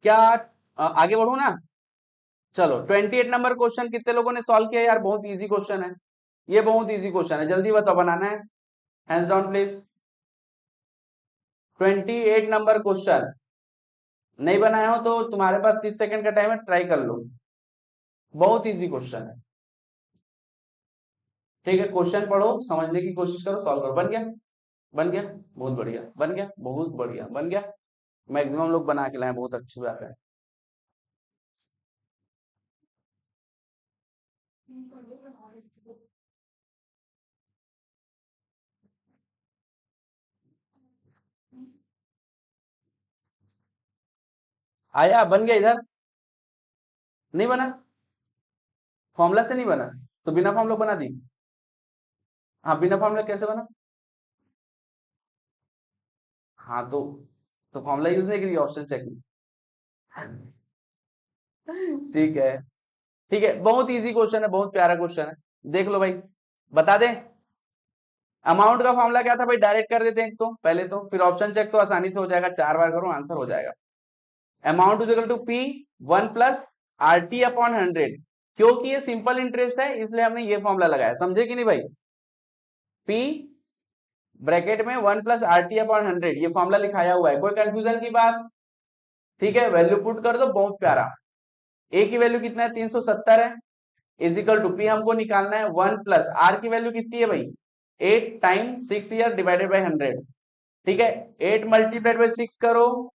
क्या आगे बढ़ू ना? चलो 28 नंबर क्वेश्चन कितने लोगों ने सॉल्व किया यार? बहुत इजी क्वेश्चन है, ये बहुत इजी क्वेश्चन है। जल्दी बताओ, बनाना है? Hands down please. 28 number question नहीं बनाए हो तो तुम्हारे पास 30 सेकंड का टाइम है, ट्राई कर लो। बहुत इजी क्वेश्चन है। ठीक है, क्वेश्चन पढ़ो, समझने की कोशिश करो, सॉल्व करो। बन गया? बन गया? बहुत बढ़िया, बन गया, बहुत बढ़िया, बन गया। मैक्सिमम लोग बना के लाए, बहुत अच्छी बात है। आया? बन गया इधर? नहीं बना? फॉर्मूला से नहीं बना? तो बिना फॉर्मूला बना दी? हाँ, बिना फॉर्मूला कैसे बना? हाँ तो फॉर्मूला यूज नहीं करी, ऑप्शन चेक। ठीक है, ठीक है, बहुत इजी क्वेश्चन है, बहुत प्यारा क्वेश्चन है, देख लो भाई, बता दें। अमाउंट का फॉर्मूला क्या था भाई, डायरेक्ट कर देते हैं एक तो पहले, तो फिर ऑप्शन चेक तो आसानी से हो जाएगा, 4 बार करो आंसर हो जाएगा। Amount is equal to P 1+RT/100, क्योंकि ये सिंपल इंटरेस्ट है इसलिए हमने ये फॉर्मूला लगाया, समझे कि नहीं भाई। पी ब्रैकेट में 1+RT/100 ये फॉर्मूला लिखाया हुआ है, कोई कंफ्यूजन की बात। ठीक है, वैल्यू पुट कर दो, बहुत प्यारा। ए की वैल्यू कितना है, 370 है, इजिकल टू पी हमको निकालना है 1+R की वैल्यू कितनी है भाई, 8 टाइम 6 ईयर डिवाइडेड बाई 100। ठीक है, 8 मल्टीप्लाइड बाई 6 करो,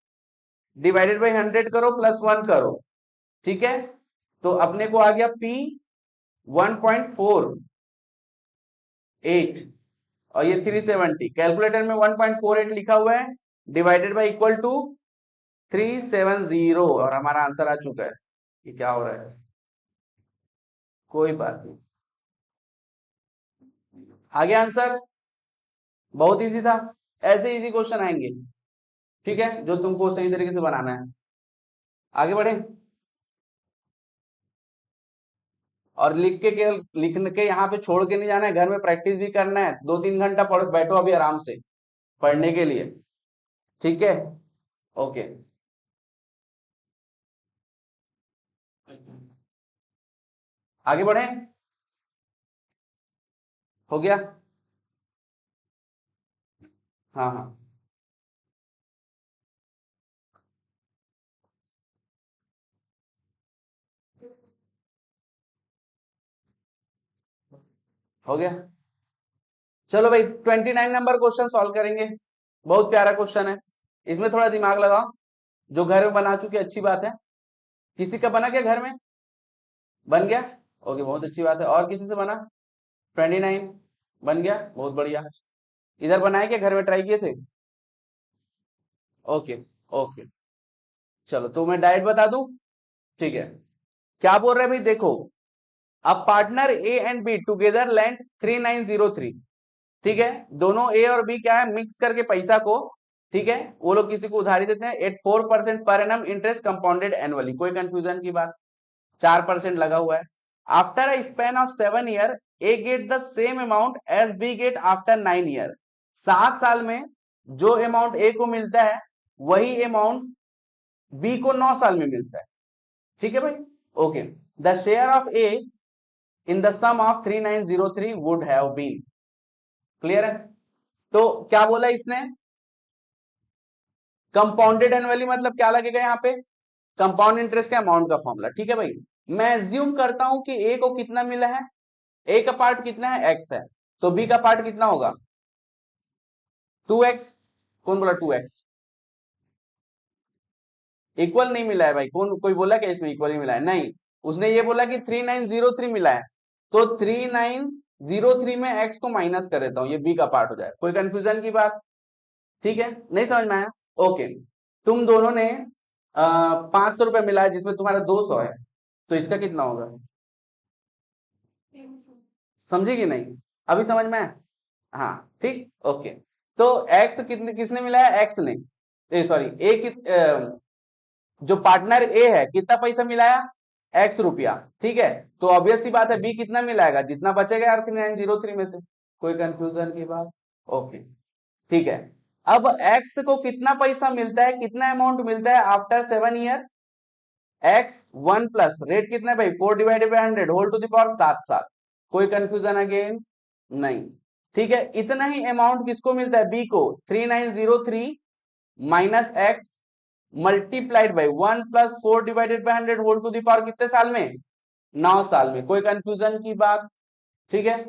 डिवाइडेड बाई 100 करो, +1 करो। ठीक है, तो अपने को आ गया P 1.48 और ये 370, कैलकुलेटर में 1.48 लिखा हुआ है, डिवाइडेड बाई इक्वल टू 370 और हमारा आंसर आ चुका है। ये क्या हो रहा है, कोई बात नहीं, आ गया आंसर, बहुत इजी था। ऐसे इजी क्वेश्चन आएंगे, ठीक है, जो तुमको सही तरीके से बनाना है। आगे बढ़े, और लिखने के यहाँ पे छोड़ के नहीं जाना है, घर में प्रैक्टिस भी करना है, 2-3 घंटा पढ़ बैठो अभी आराम से पढ़ने के लिए। ठीक है, ओके, आगे बढ़े, हो गया, हाँ हाँ, हो गया। चलो भाई 29 नंबर क्वेश्चन सॉल्व करेंगे, बहुत प्यारा क्वेश्चन है, इसमें थोड़ा दिमाग लगाओ, जो घर में बना चुके अच्छी बात है। किसी का बना क्या घर में, बन गया, ओके, बहुत अच्छी बात है, और किसी से बना, 29 बन गया, बहुत बढ़िया। इधर बनाए क्या, घर में ट्राई किए थे, ओके, ओके, चलो तो मैं डायरेक्ट बता दूं। ठीक है, क्या बोल रहे हैं भाई, देखो, अब partner A and be together land 3903, ठीक है, दोनों ए और बी क्या है, मिक्स करके पैसा को, ठीक है, वो लोग किसी को उधारी देते हैं at 4% per annum interest compounded annually, कोई कंफ्यूजन की बात, 4% लगा हुआ है। After a span of 7 year A get the same amount as B get after 9 year, 7 साल में जो अमाउंट ए को मिलता है वही अमाउंट बी को 9 साल में मिलता है। ठीक है भाई, okay, the share of A in the sum of 3903 would have been, clear है। तो क्या बोला इसने, कंपाउंडेड एनुअली मतलब क्या लगेगा यहाँ पे, कंपाउंड इंटरेस्ट के अमाउंट का फॉर्मूला। ठीक है भाई, मैं एज्यूम करता हूं कि ए को कितना मिला है, ए का पार्ट कितना है, एक्स है, तो बी का पार्ट कितना होगा, 2x। कौन बोला 2x, इक्वल नहीं मिला है भाई, कौन, कोई बोला कि इसमें इक्वल ही मिला है, नहीं, उसने ये बोला कि 3903 मिला है, तो 3903 में x को माइनस कर देता हूं, ये b का पार्ट हो जाए, कोई कंफ्यूजन की बात। ठीक है, नहीं समझ में आया, ओके, तुम दोनों ने 500 रुपए मिला है जिसमें तुम्हारा 200 है, तो इसका कितना होगा, समझी कि नहीं, अभी समझ में आया, हाँ, ठीक, ओके, तो x कितने, किसने मिला है, x ने, सॉरी ए जो पार्टनर ए है कितना पैसा मिलाया, x रुपया, ठीक है, तो ऑब्वियस सी बात है बी कितना मिलाएगा, जितना बचेगा यार 3903 में से, कोई कंफ्यूजन की बात, ओके, ठीक है। अब x को कितना पैसा मिलता है, कितना अमाउंट मिलता है आफ्टर 7 ईयर, x 1+ रेट कितना है भाई, 4/100 होल टू द पावर 7 साल, कोई कंफ्यूजन अगेन नहीं। ठीक है, इतना ही अमाउंट किसको मिलता है, बी को, 3903 minus x multiplied by 1+4/100 whole to the power कितने साल में, 9 साल में, कोई कंफ्यूजन की बात। ठीक है,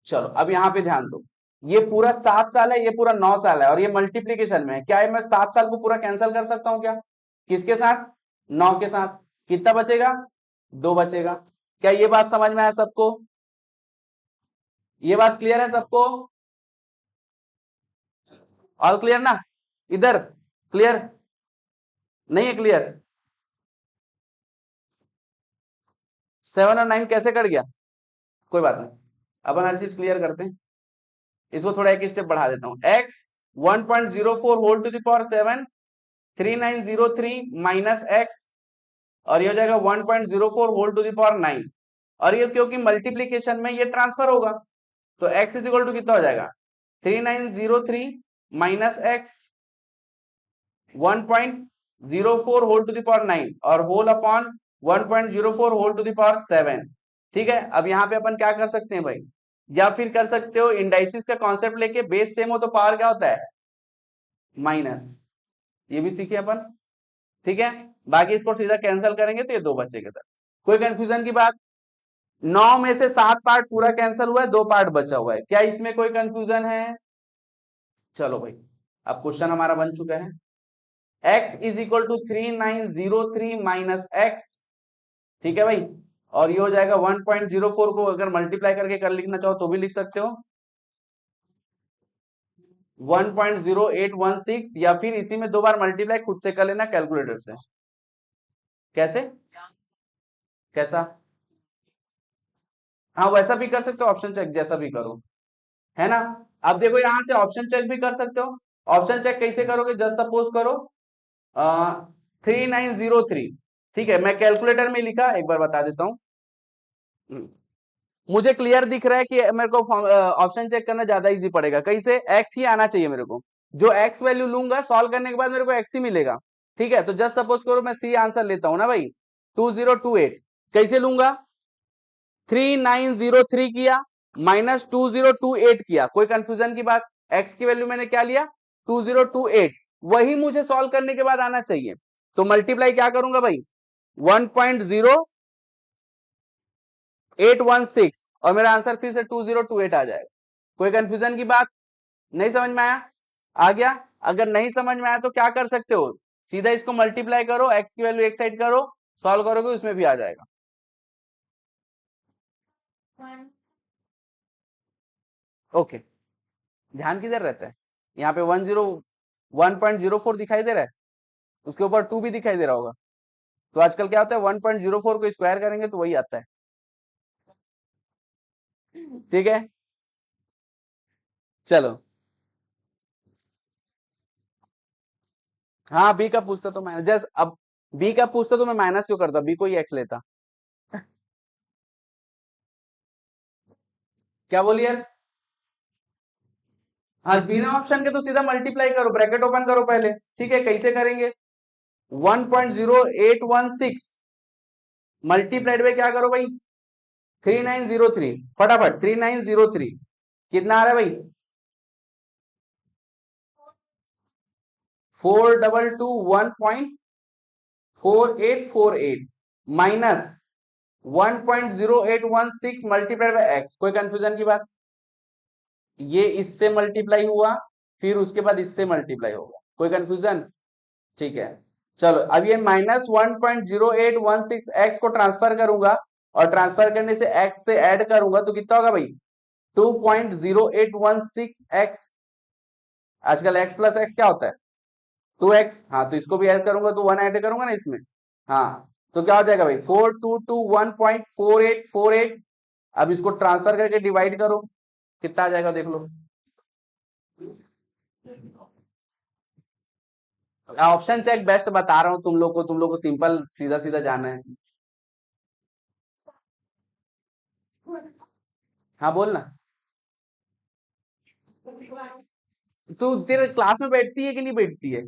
चलो अब यहां पे ध्यान दो, ये पूरा 7 साल है, ये पूरा 9 साल है, और ये मल्टीप्लीकेशन में है, क्या है, मैं 7 साल को पूरा कैंसिल कर सकता हूं क्या, किसके साथ, 9 के साथ, कितना बचेगा, 2 बचेगा। क्या ये बात समझ में आया सबको, ये बात क्लियर है सबको, ऑल क्लियर ना, इधर क्लियर, नहीं है क्लियर, 7 और 9 कैसे कट गया, कोई बात नहीं, अपन हर चीज क्लियर करते हैं, इसको थोड़ा एक स्टेप बढ़ा देता हूं, x 1.04 whole to the power 7, 3903 minus x और ये हो जाएगा 1.04 होल टू द पावर 9, और ये क्योंकि मल्टीप्लीकेशन में ये ट्रांसफर होगा, तो x इज इक्वल टू कितना हो जाएगा 3903 minus x 1.04 whole to the power 9 और whole upon 1.04 whole to the power 7। ठीक है, अब यहाँ पे अपन क्या कर सकते हैं भाई, या फिर कर सकते हो इंडाइसिस का कॉन्सेप्ट लेके, बेस सेम हो तो पावर क्या होता है माइनस, ये भी सीखे अपन। ठीक है, बाकी इसको सीधा कैंसिल करेंगे तो ये दो बच्चे के तरफ। कोई कंफ्यूजन की बात? 9 में से 7 पार्ट पूरा कैंसिल हुआ है, 2 पार्ट बचा हुआ है, क्या इसमें कोई कंफ्यूजन है? चलो भाई, अब क्वेश्चन हमारा बन चुका है, x is equal to 3903 minus x. ठीक है भाई, और ये हो जाएगा 1.04 को अगर मल्टीप्लाई करके कर लिखना चाहो तो भी लिख सकते हो 1.0816, या फिर इसी में दो बार मल्टीप्लाई खुद से कर लेना कैलकुलेटर से। कैसे? कैसा? हाँ वैसा भी कर सकते हो, ऑप्शन चेक जैसा भी करो, है ना। अब देखो यहां से ऑप्शन चेक भी कर सकते हो। ऑप्शन चेक कैसे करोगे, जस्ट सपोज करो 3903। ठीक है, मैं कैलकुलेटर में लिखा, एक बार बता देता हूं। मुझे क्लियर दिख रहा है कि मेरे को ऑप्शन चेक करना ज्यादा इजी पड़ेगा, कैसे, एक्स ही आना चाहिए मेरे को, जो एक्स वैल्यू लूंगा सॉल्व करने के बाद मेरे को एक्स ही मिलेगा। ठीक है, तो जस्ट सपोज करो मैं सी आंसर लेता हूं ना भाई, 2028। कैसे लूंगा, 3903 किया माइनस 2028 किया, कोई कंफ्यूजन की बात? एक्स की वैल्यू मैंने क्या लिया 2028, वही मुझे सॉल्व करने के बाद आना चाहिए, तो मल्टीप्लाई क्या करूंगा भाई 1.0816 और मेरा आंसर फिर से 2028 आ जाएगा। कोई कंफ्यूजन की बात? नहीं समझ में आया? आ गया? अगर नहीं समझ में आया तो क्या कर सकते हो, सीधा इसको मल्टीप्लाई करो, एक्स की वैल्यू एक साइड करो, सॉल्व करोगे उसमें भी आ जाएगा। ओके, ध्यान किधर रहता है, यहाँ पे 1.04 दिखाई दे रहा है, उसके ऊपर 2 भी दिखाई दे रहा होगा, तो आजकल क्या होता है 1.04 को स्क्वायर करेंगे तो वही आता है। ठीक है, चलो। हाँ बी का पूछता तो मैं जस्ट, अब बी का पूछता तो मैं माइनस क्यों करता, बी को ही एक्स लेता। क्या बोलिए? हाँ बिना ऑप्शन के तो सीधा मल्टीप्लाई करो, ब्रैकेट ओपन करो पहले। ठीक है, कैसे करेंगे, 1.0816 मल्टीप्लाइड में क्या करो भाई 3903, फटाफट 3903 कितना आ रहा है भाई 4221.4848 माइनस 1.0816 मल्टीप्लाइड बाय एक्स। कोई कंफ्यूजन की बात? ये इससे मल्टीप्लाई हुआ, फिर उसके बाद इससे मल्टीप्लाई होगा, कोई कंफ्यूजन? ठीक है, चलो अब ये माइनस 1.0816 एक्स को ट्रांसफर करूंगा, और ट्रांसफर करने से एक्स से ऐड करूंगा तो कितना होगा भाई 2.0816 एक्स। आजकल एक्स प्लस एक्स क्या होता है 2x, हाँ तो इसको भी ऐड करूंगा तो 1 ऐड करूंगा ना इसमें, हाँ तो क्या हो जाएगा भाई 4221.4848। अब इसको ट्रांसफर करके डिवाइड करो, कितना आ जाएगा देख लो। ऑप्शन चेक बेस्ट बता रहा हूं तुम लोग को सिंपल सीधा सीधा जाना है। हाँ बोल ना, तू तेरे क्लास में बैठती है कि नहीं बैठती है?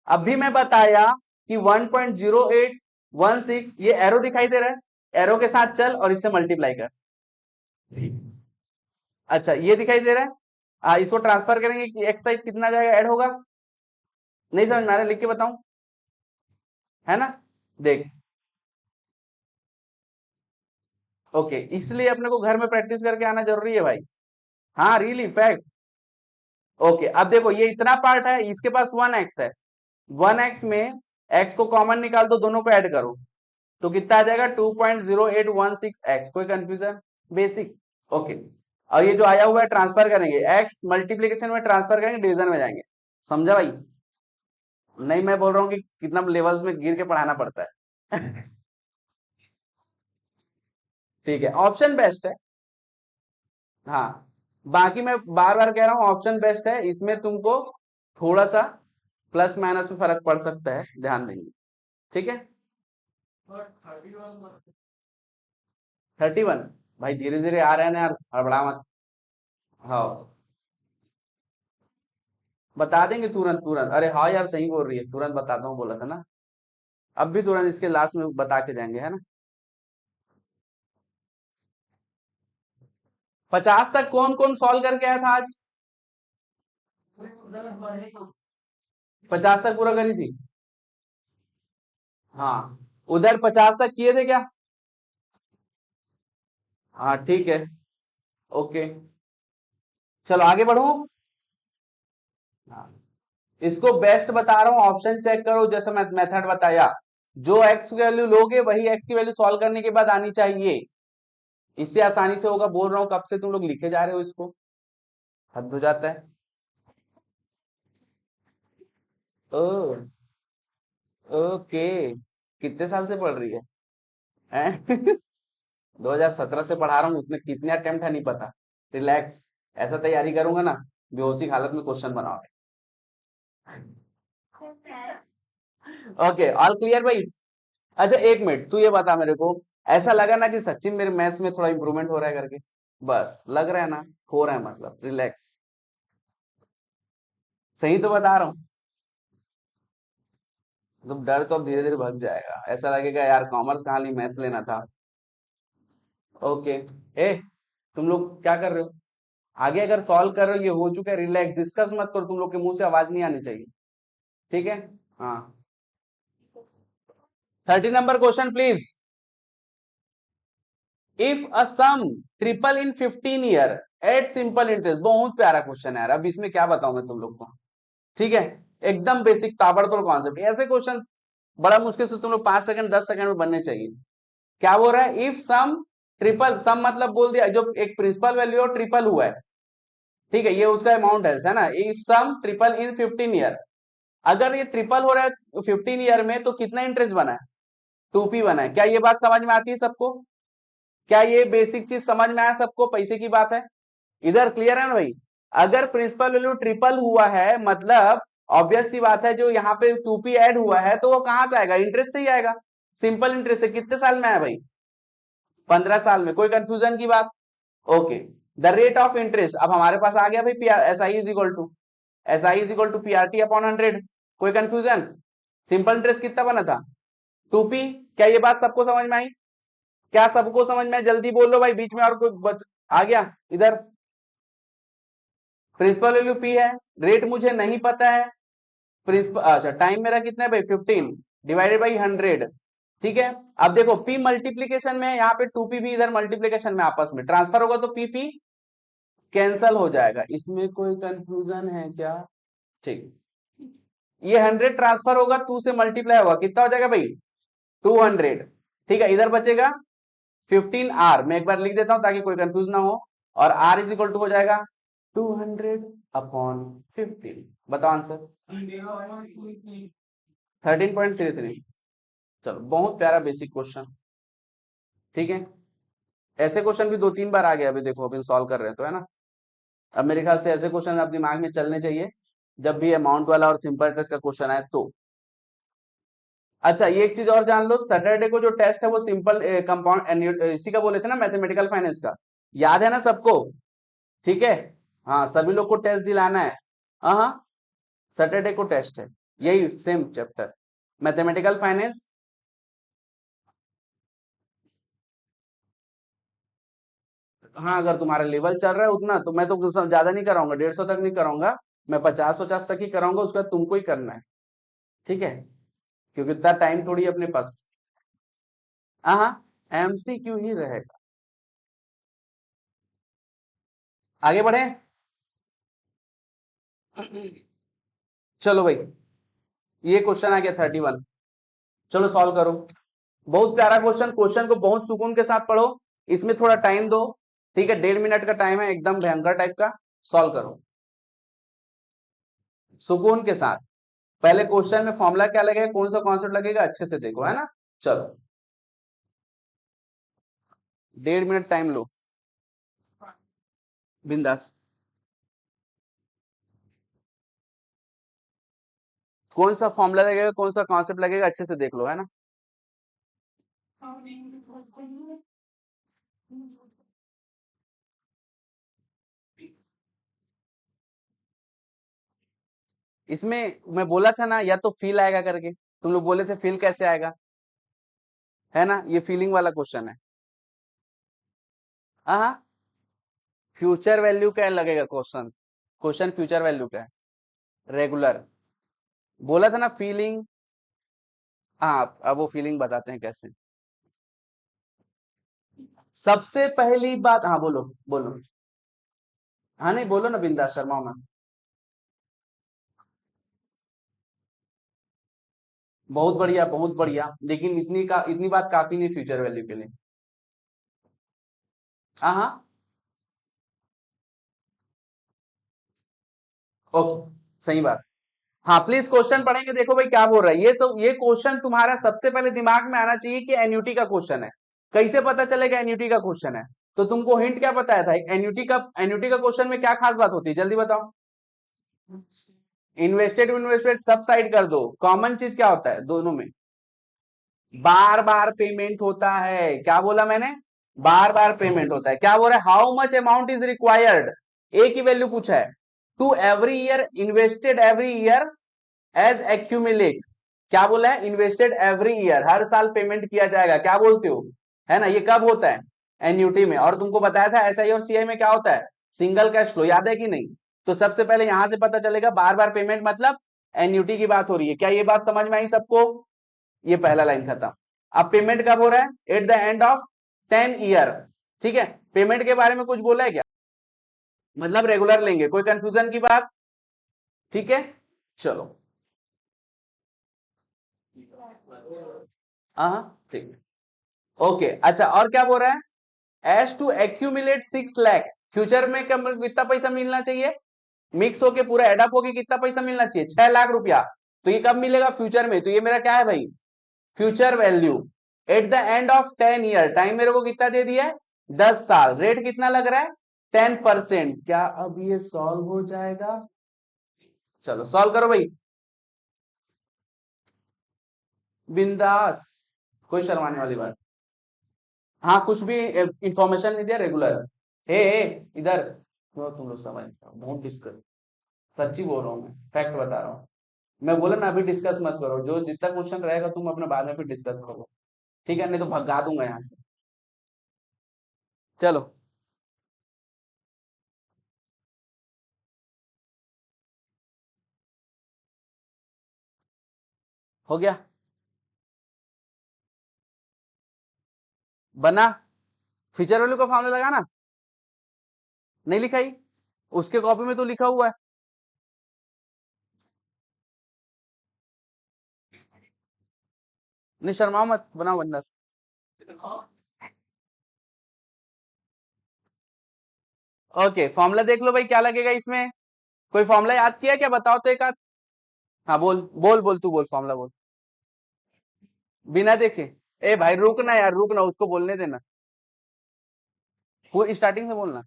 अभी मैं बताया कि 1.0816, ये एरो दिखाई दे रहा है, एरो के साथ चल और इससे मल्टीप्लाई कर। अच्छा ये दिखाई दे रहा है, इसको ट्रांसफर करेंगे कि एक्स साइड कितना जाएगा ऐड होगा, नहीं समझ में आ रहा, लिख के बताऊं, है ना, देख। ओके, इसलिए अपने को घर में प्रैक्टिस करके आना जरूरी है भाई। हाँ रियली फैक्ट। ओके, अब देखो ये इतना पार्ट है, इसके पास 1x है, 1x में x को कॉमन निकाल दो, दोनों को ऐड करो तो कितना आ जाएगा 2.0816 एक्स। कोई कंफ्यूजन? बेसिक। ओके, और ये जो आया हुआ है ट्रांसफर करेंगे, x मल्टीप्लीकेशन में ट्रांसफर करेंगे, डिवीजन में जाएंगे, समझा भाई? नहीं मैं बोल रहा हूँ कि कितना लेवल्स में गिर के पढ़ाना पड़ता है। ठीक है, ऑप्शन बेस्ट है। हाँ, बाकी मैं बार बार कह रहा हूँ ऑप्शन बेस्ट है, इसमें तुमको थोड़ा सा प्लस माइनस में फर्क पड़ सकता है, ध्यान देंगे। ठीक है, 31। भाई धीरे धीरे आ रहे हैं ना यार, हड़बड़ा मत। हाँ, बता देंगे तुरंत तुरंत। अरे हाँ यार, सही बोल रही है, तुरंत बताता हूँ बोला था ना। अब भी तुरंत इसके लास्ट में बता के जाएंगे, है ना। 50 तक कौन कौन सॉल्व करके आया था आज? 50 तक पूरा करी थी। हाँ, उधर 50 तक किए थे क्या? हाँ ठीक है। ओके, चलो आगे बढ़ो। हाँ, इसको बेस्ट बता रहा हूँ, ऑप्शन चेक करो जैसे मैं मेथड बताया। जो एक्स की वैल्यू लोगे वही एक्स की वैल्यू सॉल्व करने के बाद आनी चाहिए। इससे आसानी से होगा, बोल रहा हूँ कब से तुम लोग लिखे जा रहे हो इसको। हद हो जाता है। ओ, ओके। कितने साल से पढ़ रही है, हैं? 2017 से पढ़ा रहा हूँ, उसमें कितने अटेम्प्ट है नहीं पता। रिलैक्स। ऐसा तैयारी करूंगा ना, बेहोशी हालत में क्वेश्चन बनाओगे। ओके, ऑल क्लियर भाई। अच्छा एक मिनट, तू ये बता मेरे को, ऐसा लगा ना कि सचिन मेरे मैथ्स में थोड़ा इंप्रूवमेंट हो रहा है करके? बस लग रहा है ना? हो रहा है मतलब, रिलैक्स। सही तो बता रहा हूँ। तो डर तो अब धीरे धीरे भग जाएगा, ऐसा लगेगा यार कॉमर्स कहाँ ली, मैथ्स लेना था। ओके। ए, तुम लोग क्या कर रहे हो? आगे अगर सॉल्व कर रहे हो, ये हो चुका है, रिलैक्स, डिस्कस मत करो, तुम लोग के मुंह से आवाज नहीं आनी चाहिए। ठीक है। हाँ, 30 number question please. If a sum triple in 15 year at simple interest. बहुत प्यारा क्वेश्चन है यार, अब इसमें क्या बताऊं मैं तुम लोग को। ठीक है, एकदम बेसिक ताबड़तोड़ कॉन्सेप्ट। ऐसे क्वेश्चन बड़ा मुश्किल से तुम लोग 5 सेकंड 10 सेकंड में बनने चाहिए। क्या बोल रहा है? इफ सम ट्रिपल, सम मतलब बोल दिया जो एक प्रिंसिपल वैल्यू और ट्रिपल हुआ है। ठीक है, ये उसका अमाउंट है ना। If sum triple in 15 year, अगर ये ट्रिपल हो रहा है 15 ईयर में, तो कितना इंटरेस्ट बना है? 2p बना है। क्या ये बात समझ में आती है सबको? क्या ये बेसिक चीज समझ में आया सबको? पैसे की बात है, इधर क्लियर है ना भाई? अगर प्रिंसिपल वैल्यू ट्रिपल हुआ है, मतलब ऑब्वियस सी बात है, जो यहाँ पे 2p ऐड हुआ है तो वो कहां से आएगा? इंटरेस्ट से ही आएगा। सिंपल इंटरेस्ट से। कितने साल में आया भाई? 15 साल में। कोई कंफ्यूजन की बात? Okay. The rate of interest अब हमारे पास आ गया भाई, S I is equal to, S I is equal to P R T upon 100। कोई कंफ्यूजन? सिंपल इंटरेस्ट कितना बना था? 2p। क्या ये बात सबको समझ में आई? क्या सबको समझ में आई? जल्दी बोलो भाई, बीच में और कोई आ गया इधर? प्रिंसिपल वैल्यू p है, रेट मुझे नहीं पता है। प्रिंसिपल, अच्छा टाइम मेरा कितना है भाई? 15 डिवाइडेड बाई 100। ठीक है। अब देखो p मल्टीप्लीकेशन में है, यहाँ पे 2p भी इधर मल्टीप्लीकेशन में, आपस में ट्रांसफर होगा तो p कैंसल हो जाएगा। इसमें कोई कंफ्यूजन है क्या? ठीक। ये 100 ट्रांसफर होगा, 2 से मल्टीप्लाई होगा, कितना हो जाएगा भाई? 200। ठीक है, इधर बचेगा 15r। मैं एक बार लिख देता हूं ताकि कोई कंफ्यूज ना हो। और r इज इक्वल टू हो जाएगा 200/15। बताओ आंसर। 13.33। चलो, बहुत प्यारा बेसिक क्वेश्चन। ठीक है, ऐसे क्वेश्चन भी 2-3 बार आ गया अभी, देखो अभी सॉल्व कर रहे हैं तो, है ना। अब मेरे ख्याल से ऐसे क्वेश्चन आप दिमाग में चलने चाहिए जब भी अमाउंट वाला और सिंपल इंटरेस्ट का क्वेश्चन आए तो। अच्छा, ये एक चीज और जान लो, सैटरडे को जो टेस्ट है वो सिंपल कंपाउंड इसी का बोले थे ना, मैथमेटिकल फाइनेंस का। याद है ना सबको? ठीक है। हाँ, सभी लोग को टेस्ट दिलाना है। हाँ हाँ, सैटरडे को टेस्ट है, यही सेम चैप्टर, मैथमेटिकल फाइनेंस। हाँ, अगर तुम्हारा लेवल चल रहा है उतना, तो मैं तो कुछ ज्यादा नहीं कराऊंगा, 150 तक नहीं कराऊंगा। मैं 50-50 तक ही कराऊंगा, उसका तुमको ही करना है। ठीक है, क्योंकि इतना टाइम थोड़ी है अपने पास। हाँ हाँ, एमसीक्यू ही रहेगा। आगे बढ़े। चलो भाई, ये क्वेश्चन आ गया 31। चलो सॉल्व करो। बहुत प्यारा क्वेश्चन, क्वेश्चन को बहुत सुकून के साथ पढ़ो। इसमें थोड़ा टाइम दो। ठीक है, 1.5 मिनट का टाइम है, एकदम भयंकर टाइप का। सॉल्व करो सुकून के साथ। पहले क्वेश्चन में फॉर्मूला क्या लगेगा, कौन सा कॉन्सेप्ट लगेगा, अच्छे से देखो, है ना। चलो, 1.5 मिनट टाइम लो, बिंदास। कौन सा फॉर्मूला लगेगा, कौन सा कॉन्सेप्ट लगेगा, अच्छे से देख लो, है ना। इसमें मैं बोला था ना, या तो फील आएगा करके, तुम लोग बोले थे फील कैसे आएगा, है ना, ये फीलिंग वाला क्वेश्चन है। हाँ हाँ, फ्यूचर वैल्यू क्या लगेगा क्वेश्चन, क्वेश्चन फ्यूचर वैल्यू क्या है, रेगुलर, बोला था ना फीलिंग। हाँ, अब वो फीलिंग बताते हैं कैसे। सबसे पहली बात, हाँ बोलो बोलो। हाँ नहीं बोलो ना, बिंदास, शर्माओ मत। बहुत बढ़िया बहुत बढ़िया, लेकिन इतनी बात काफी नहीं फ्यूचर वैल्यू के लिए। हाँ हाँ, ओके, सही बात। हाँ प्लीज क्वेश्चन पढ़ेंगे, देखो भाई क्या बोल रहा है ये, तो ये क्वेश्चन तुम्हारा सबसे पहले दिमाग में आना चाहिए कि एन्युटी का क्वेश्चन है। कैसे पता चलेगा एन्युटी का क्वेश्चन है? तो तुमको हिंट क्या बताया था, एन्युटी का क्वेश्चन में क्या खास बात होती है, जल्दी बताओ। इन्वेस्टेड इन्वेस्टेड सब साइड कर दो, कॉमन चीज क्या होता है दोनों में, बार बार पेमेंट होता है। क्या बोला मैंने, बार बार पेमेंट होता है। क्या बोल रहा है, how much amount is required, एक ही वैल्यू पूछा है, to every year invested every year as accumulate. क्या बोला है, इन्वेस्टेड एवरी ईयर, हर साल पेमेंट किया जाएगा, क्या बोलते हो, है ना, ये कब होता है, एन्यूटी में। और तुमको बताया था एसआई और सीआई में क्या होता है, सिंगल कैश फ्लो, याद है कि नहीं? तो सबसे पहले यहां से पता चलेगा बार बार पेमेंट मतलब एन्यूटी की बात हो रही है। क्या ये बात समझ में आई सबको? ये पहला लाइन खत्म। अब पेमेंट कब हो रहा है, at the end of 10 year. ठीक है, पेमेंट के बारे में कुछ बोला है क्या, मतलब रेगुलर लेंगे, कोई कंफ्यूजन की बात? ठीक है, चलो। हाँ ठीक है, ओके। अच्छा, और क्या बोल रहा है, as to accumulate 6 lakh, future में कितना पैसा मिलना चाहिए, मिक्स होके पूरा एडअप होके कितना पैसा मिलना चाहिए, 6 लाख रुपया। तो ये कब मिलेगा, फ्यूचर में। तो ये मेरा क्या है भाई, future value at the end of 10 year, time मेरे को कितना दे दिया है, 10 साल, रेट कितना लग रहा है, 10%। क्या अब ये सॉल्व हो जाएगा? चलो सॉल्व करो भाई, बिंदास, कोई शर्माने वाली बात। हाँ कुछ भी इंफॉर्मेशन नहीं दिया, रेगुलर। हे इधर, तुम लोग समझ, डोंट डिस्कस, सच्ची बोल रहा हूँ मैं, फैक्ट बता रहा हूँ। मैं बोला ना, अभी डिस्कस मत करो, जो जितना क्वेश्चन रहेगा तुम अपने बाद में फिर डिस्कस करो, ठीक है, नहीं तो भगा दूंगा यहाँ से। चलो, हो गया, बना। फीचर वैल्यू का फॉर्मूला लगाना, नहीं लिखाई, उसके कॉपी में तो लिखा हुआ है। नहीं शर्माओ मत, बनाओ बंदास। ओके, फॉर्मूला देख लो भाई, क्या लगेगा इसमें, कोई फॉर्मूला याद किया क्या, बताओ तो एक आध। हाँ बोल बोल बोल, तू बोल, फॉर्मूला बोल, बिना देखे। ए भाई रुक ना यार, रुक ना, उसको बोलने देना, वो स्टार्टिंग से बोलना।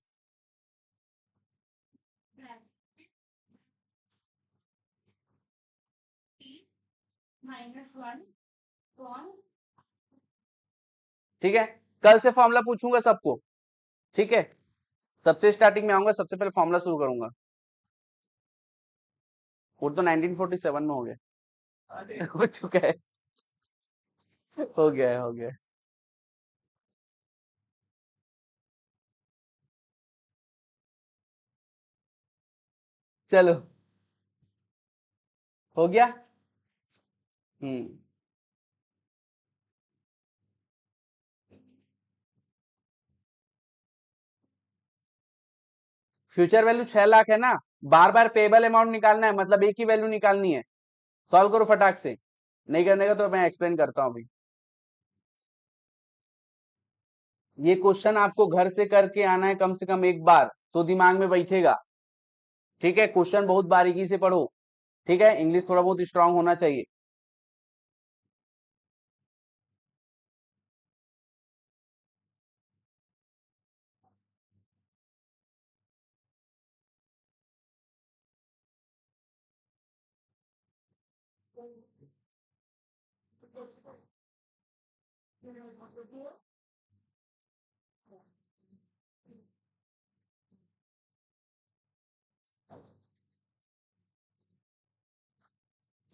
ठीक है, कल से फॉर्मूला पूछूंगा सबको, ठीक है, सबसे स्टार्टिंग में आऊंगा, सबसे पहले फॉर्मूला शुरू करूंगा। वो तो 1947 में हो गया, हो चुका है, हो गया है, हो गया है। चलो, हो गया। हम्म, फ्यूचर वैल्यू 6 लाख है ना, बार बार पेबल अमाउंट निकालना है, मतलब एक ही वैल्यू निकालनी है। सॉल्व करो फटाक से, नहीं करने का तो मैं एक्सप्लेन करता हूँ अभी। ये क्वेश्चन आपको घर से करके आना है कम से कम एक बार, तो दिमाग में बैठेगा। ठीक है, क्वेश्चन बहुत बारीकी से पढ़ो, ठीक है, इंग्लिश थोड़ा बहुत स्ट्रांग होना चाहिए।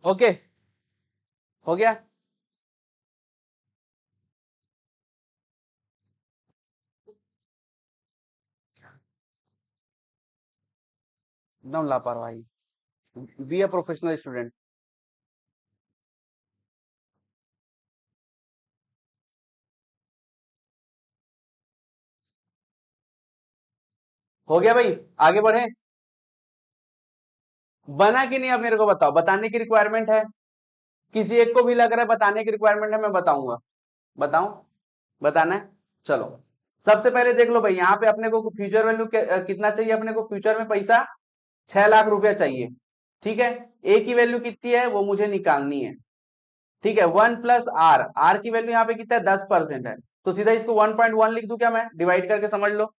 ओके, हो गया। एकदम लापरवाही। Be a professional student. हो गया भाई, आगे बढ़े। बना कि नहीं, अब मेरे को बताओ, बताने की रिक्वायरमेंट है? किसी एक को भी लग रहा है बताने की रिक्वायरमेंट है, मैं बताऊंगा। बताऊं? बताना है? चलो, सबसे पहले देख लो भाई, यहाँ पे अपने को फ्यूचर वैल्यू कितना चाहिए, अपने को फ्यूचर में पैसा 6 लाख रुपया चाहिए। ठीक है, ए की वैल्यू कितनी है वो मुझे निकालनी है। ठीक है, 1 + आर, आर की वैल्यू यहाँ पे कितना है, 10% है। तो सीधा इसको 1.1 लिख दूं क्या मैं, डिवाइड करके समझ लो।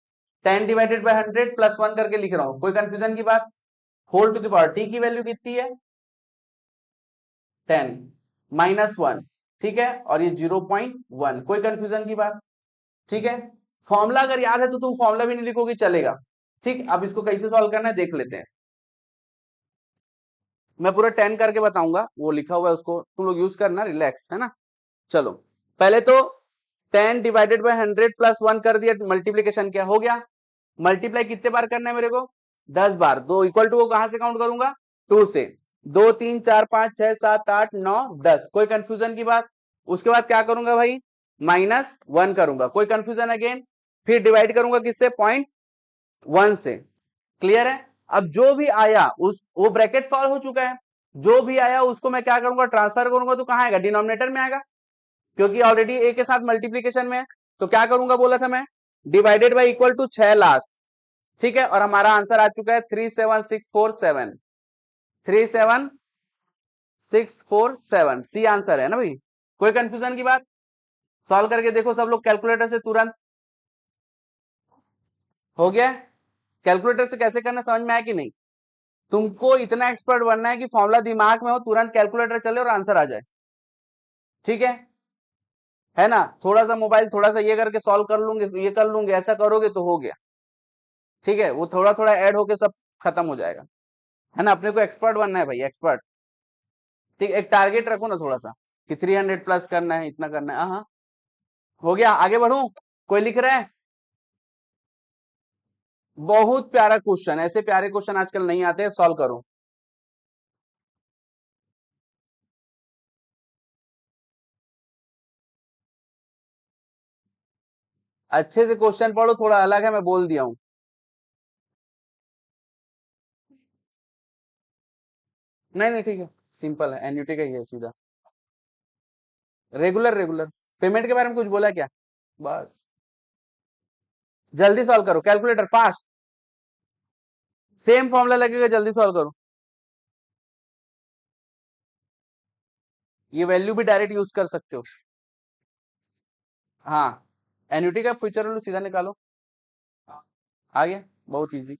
10/100 +1 करके लिख रहा हूं, कोई कंफ्यूजन की बात? Whole to the power t की वैल्यू कितनी है, 10 -1। ठीक है, और ये 0.1, कोई कंफ्यूजन की बात? ठीक है, फॉर्मूला अगर याद है तो तुम फॉर्मूला भी नहीं लिखोगे चलेगा। ठीक, अब इसको कैसे सॉल्व करना है देख लेते हैं। मैं पूरा 10 करके बताऊंगा, वो लिखा हुआ है उसको तुम लोग यूज करना, रिलैक्स, है ना। चलो, पहले तो 10/100 +1 कर दिया, मल्टीप्लीकेशन क्या हो गया। मल्टीप्लाई कितने बार करना है मेरे को, 10 बार। दो इक्वल टू को कहां से काउंट करूंगा, 2 से। 2 3 4 5 6 7 8 9 10, कोई कंफ्यूजन की बात? उसके बाद क्या करूंगा भाई, -1 करूंगा, कोई कंफ्यूजन अगेन? फिर डिवाइड करूंगा किससे, 0.1 से। क्लियर है? अब जो भी आया उस वो ब्रैकेट सॉल्व हो चुका है, जो भी आया उसको मैं क्या करूंगा, ट्रांसफर करूंगा, तो कहां आएगा, डिनोमिनेटर में आएगा, क्योंकि ऑलरेडी ए के साथ मल्टीप्लीकेशन में है। तो क्या करूंगा बोला था मैं, divided by equal to 6 lakh. ठीक है, और हमारा आंसर आ चुका है 37647। 37647 सी आंसर है ना भाई, कोई कंफ्यूजन की बात? सॉल्व करके देखो सब लोग कैलकुलेटर से तुरंत। हो गया? कैलकुलेटर से कैसे करना समझ में आया कि नहीं? तुमको इतना एक्सपर्ट बनना है कि फॉर्मूला दिमाग में हो, तुरंत कैलकुलेटर चले और आंसर आ जाए। ठीक है ना। थोड़ा सा मोबाइल थोड़ा सा ये करके सॉल्व कर लूंगे, ये कर लूंगे, ऐसा करोगे तो हो गया। ठीक है, वो थोड़ा थोड़ा ऐड होके सब खत्म हो जाएगा, है ना। अपने को एक्सपर्ट बनना है भाई, एक्सपर्ट। ठीक, एक टारगेट रखो ना थोड़ा सा, कि 300 प्लस करना है, इतना करना है। हाँ, हो गया, आगे बढ़ू? कोई लिख रहा है? बहुत प्यारा क्वेश्चन, ऐसे प्यारे क्वेश्चन आजकल नहीं आते, सॉल्व करो। अच्छे से क्वेश्चन पढ़ो, थोड़ा अलग है, मैं बोल दिया हूं। नहीं नहीं, ठीक है, सिंपल है, एन्युटी का ही है सीधा। Regular regular. पेमेंट के बारे में कुछ बोला क्या? बस, जल्दी सॉल्व करो, कैलकुलेटर फास्ट। सेम फॉर्मूला लगेगा, जल्दी सॉल्व करो। ये वैल्यू भी डायरेक्ट यूज कर सकते हो। हाँ, एन्युटी का फ्यूचर वैल्यू सीधा निकालो। आ गया, बहुत इजी।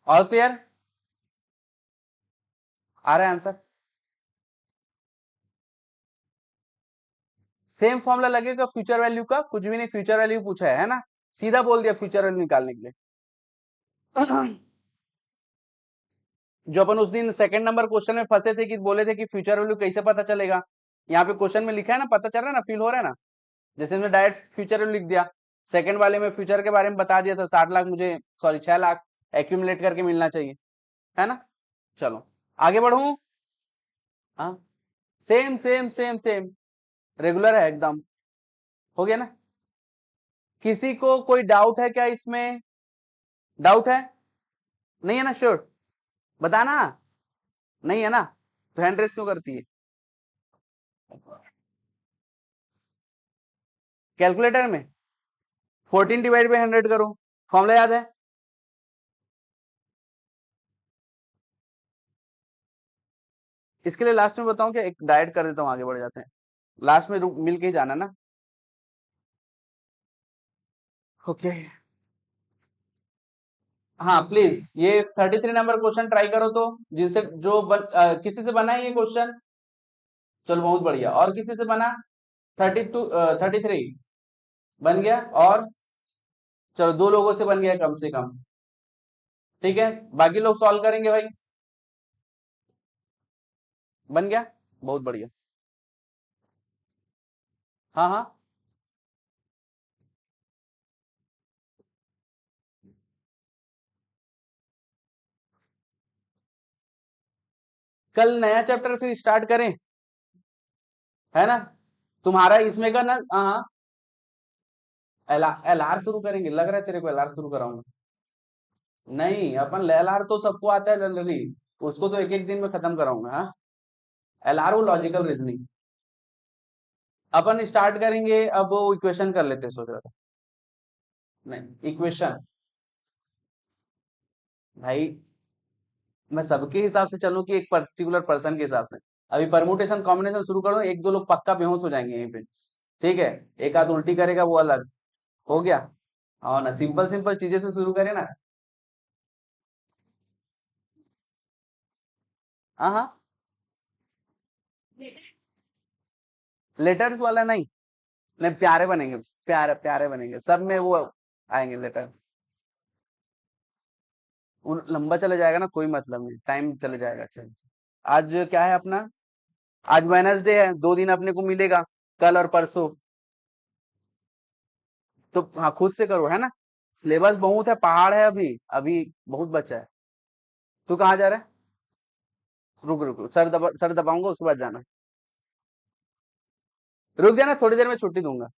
All clear? आ रहा है आंसर? सेम फॉर्मूला लगेगा फ्यूचर वैल्यू का, कुछ भी नहीं, फ्यूचर वैल्यू पूछा है ना, सीधा बोल दिया फ्यूचर वैल्यू निकालने के लिए। जो अपन उस दिन सेकंड नंबर क्वेश्चन में फंसे थे, कि बोले थे कि फ्यूचर वैल्यू कैसे पता चलेगा, यहाँ पे क्वेश्चन में लिखा है ना, पता चल रहा है ना, फील हो रहा है ना। जैसे मैंने डायरेक्ट फ्यूचर वैल्यू लिख दिया, सेकंड वाले में फ्यूचर के बारे में बता दिया था, 60 लाख मुझे, सॉरी 6 लाख एक्यूमुलेट करके मिलना चाहिए, है ना। चलो, आगे बढ़ू। हाँ, same same same same, regular है एकदम। हो गया ना? किसी को कोई डाउट है क्या इसमें? डाउट है? नहीं है ना, श्योर? बताना। नहीं है ना, तो हैंड रेस क्यों करती है? कैलकुलेटर में 14/100 करो, फॉर्मूला याद है? इसके लिए लास्ट में बताऊं क्या, एक डाइट कर देता हूँ, आगे बढ़ जाते हैं। लास्ट में मिल के ही जाना ना। ओके। हाँ प्लीज, ये 33 नंबर क्वेश्चन ट्राई करो तो, जिनसे किसी से बना है ये क्वेश्चन? चलो बहुत बढ़िया। और किसी से बना? 32 33 बन गया? और चलो दो लोगों से बन गया कम से कम। ठीक है, बाकी लोग सॉल्व करेंगे भाई। बन गया, बहुत बढ़िया। हाँ हाँ। कल नया चैप्टर फिर स्टार्ट करें, है ना? तुम्हारा इसमें का ना, हाँ। एलआर शुरू करेंगे, लग रहा है तेरे को एलआर शुरू कराऊंगा। नहीं, अपन एलआर तो सबको आता है जनरली, उसको तो एक एक दिन में खत्म कराऊंगा। हाँ, एलआर वो लॉजिकल रीजनिंग। अपन स्टार्ट करेंगे अब, वो इक्वेशन कर लेते हैं, सोच रहा था। नहीं, इक्वेशन भाई, मैं सबके हिसाब से चलूं कि एक पर्टिकुलर पर्सन के हिसाब से? अभी परमुटेशन कॉम्बिनेशन शुरू करो, एक दो लोग पक्का बेहोश हो जाएंगे यहीं पे। ठीक है, एक आध उल्टी करेगा वो अलग। हो गया। हाँ ना, सिंपल सिंपल चीजें से शुरू करें ना। हाँ हाँ। लेटर्स वाला नहीं। नहीं, प्यारे बनेंगे। प्यारे प्यारे बनेंगे, सब में वो आएंगे लेटर। लंबा चला जाएगा ना, कोई मतलब नहीं, टाइम चले जाएगा अच्छे से। आज क्या है अपना? आज वेनसडे है, 2 दिन अपने को मिलेगा, कल और परसों। तो हाँ, खुद से करो, है ना? सिलेबस बहुत है, पहाड़ है, अभी अभी बहुत बचा है। तू कहाँ जा रहा है? रुक रुक रुक, सर दबाऊंगा, उसके बाद जाना। रुक जाना, थोड़ी देर में छुट्टी दूंगा।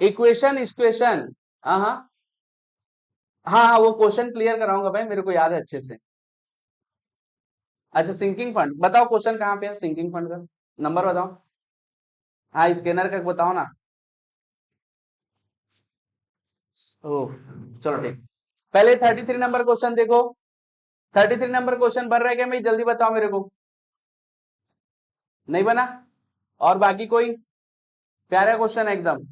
Equation equation. हाँ हाँ। हाँ हाँ, वो क्वेश्चन क्लियर कराऊंगा भाई, मेरे को याद है अच्छे से। अच्छा, सिंकिंग फंड बताओ, क्वेश्चन कहाँ पे है सिंकिंग फंड का? नंबर बताओ। हाँ, स्कैनर का बताओ ना। ओह, चलो ठीक। पहले 33 नंबर क्वेश्चन देखो। 33 नंबर क्वेश्चन बन रहा है क्या भाई? जल्दी बताओ मेरे को। नहीं बना? और बाकी कोई? प्यारा क्वेश्चन है एकदम।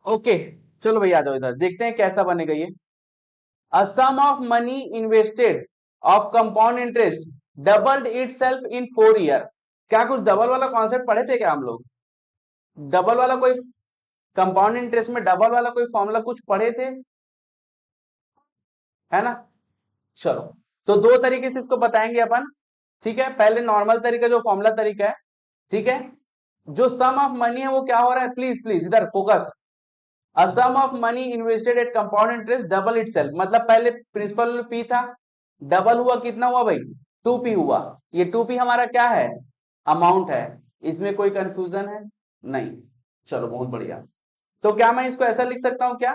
ओके, चलो भाई आ जाओ इधर, देखते हैं कैसा बनेगा ये। A sum of money invested of compound interest doubled itself in 4 year। क्या कुछ डबल वाला कॉन्सेप्ट पढ़े थे क्या हम लोग? डबल वाला कोई, कंपाउंड इंटरेस्ट में डबल वाला कोई फॉर्मूला कुछ पढ़े थे? है ना? चलो, तो दो तरीके से इसको बताएंगे अपन। ठीक है, पहले नॉर्मल तरीका, जो फॉर्मूला तरीका है। ठीक है, जो सम ऑफ मनी है वो क्या हो रहा है, प्लीज प्लीज इधर focus. A sum of money invested at compound interest double itself, मतलब पहले प्रिंसिपल पी था, डबल हुआ, कितना हुआ भाई? 2p हुआ। ये 2p हमारा क्या है? अमाउंट है। इसमें कोई कंफ्यूजन है? नहीं। चलो बहुत बढ़िया। तो क्या मैं इसको ऐसा लिख सकता हूं क्या?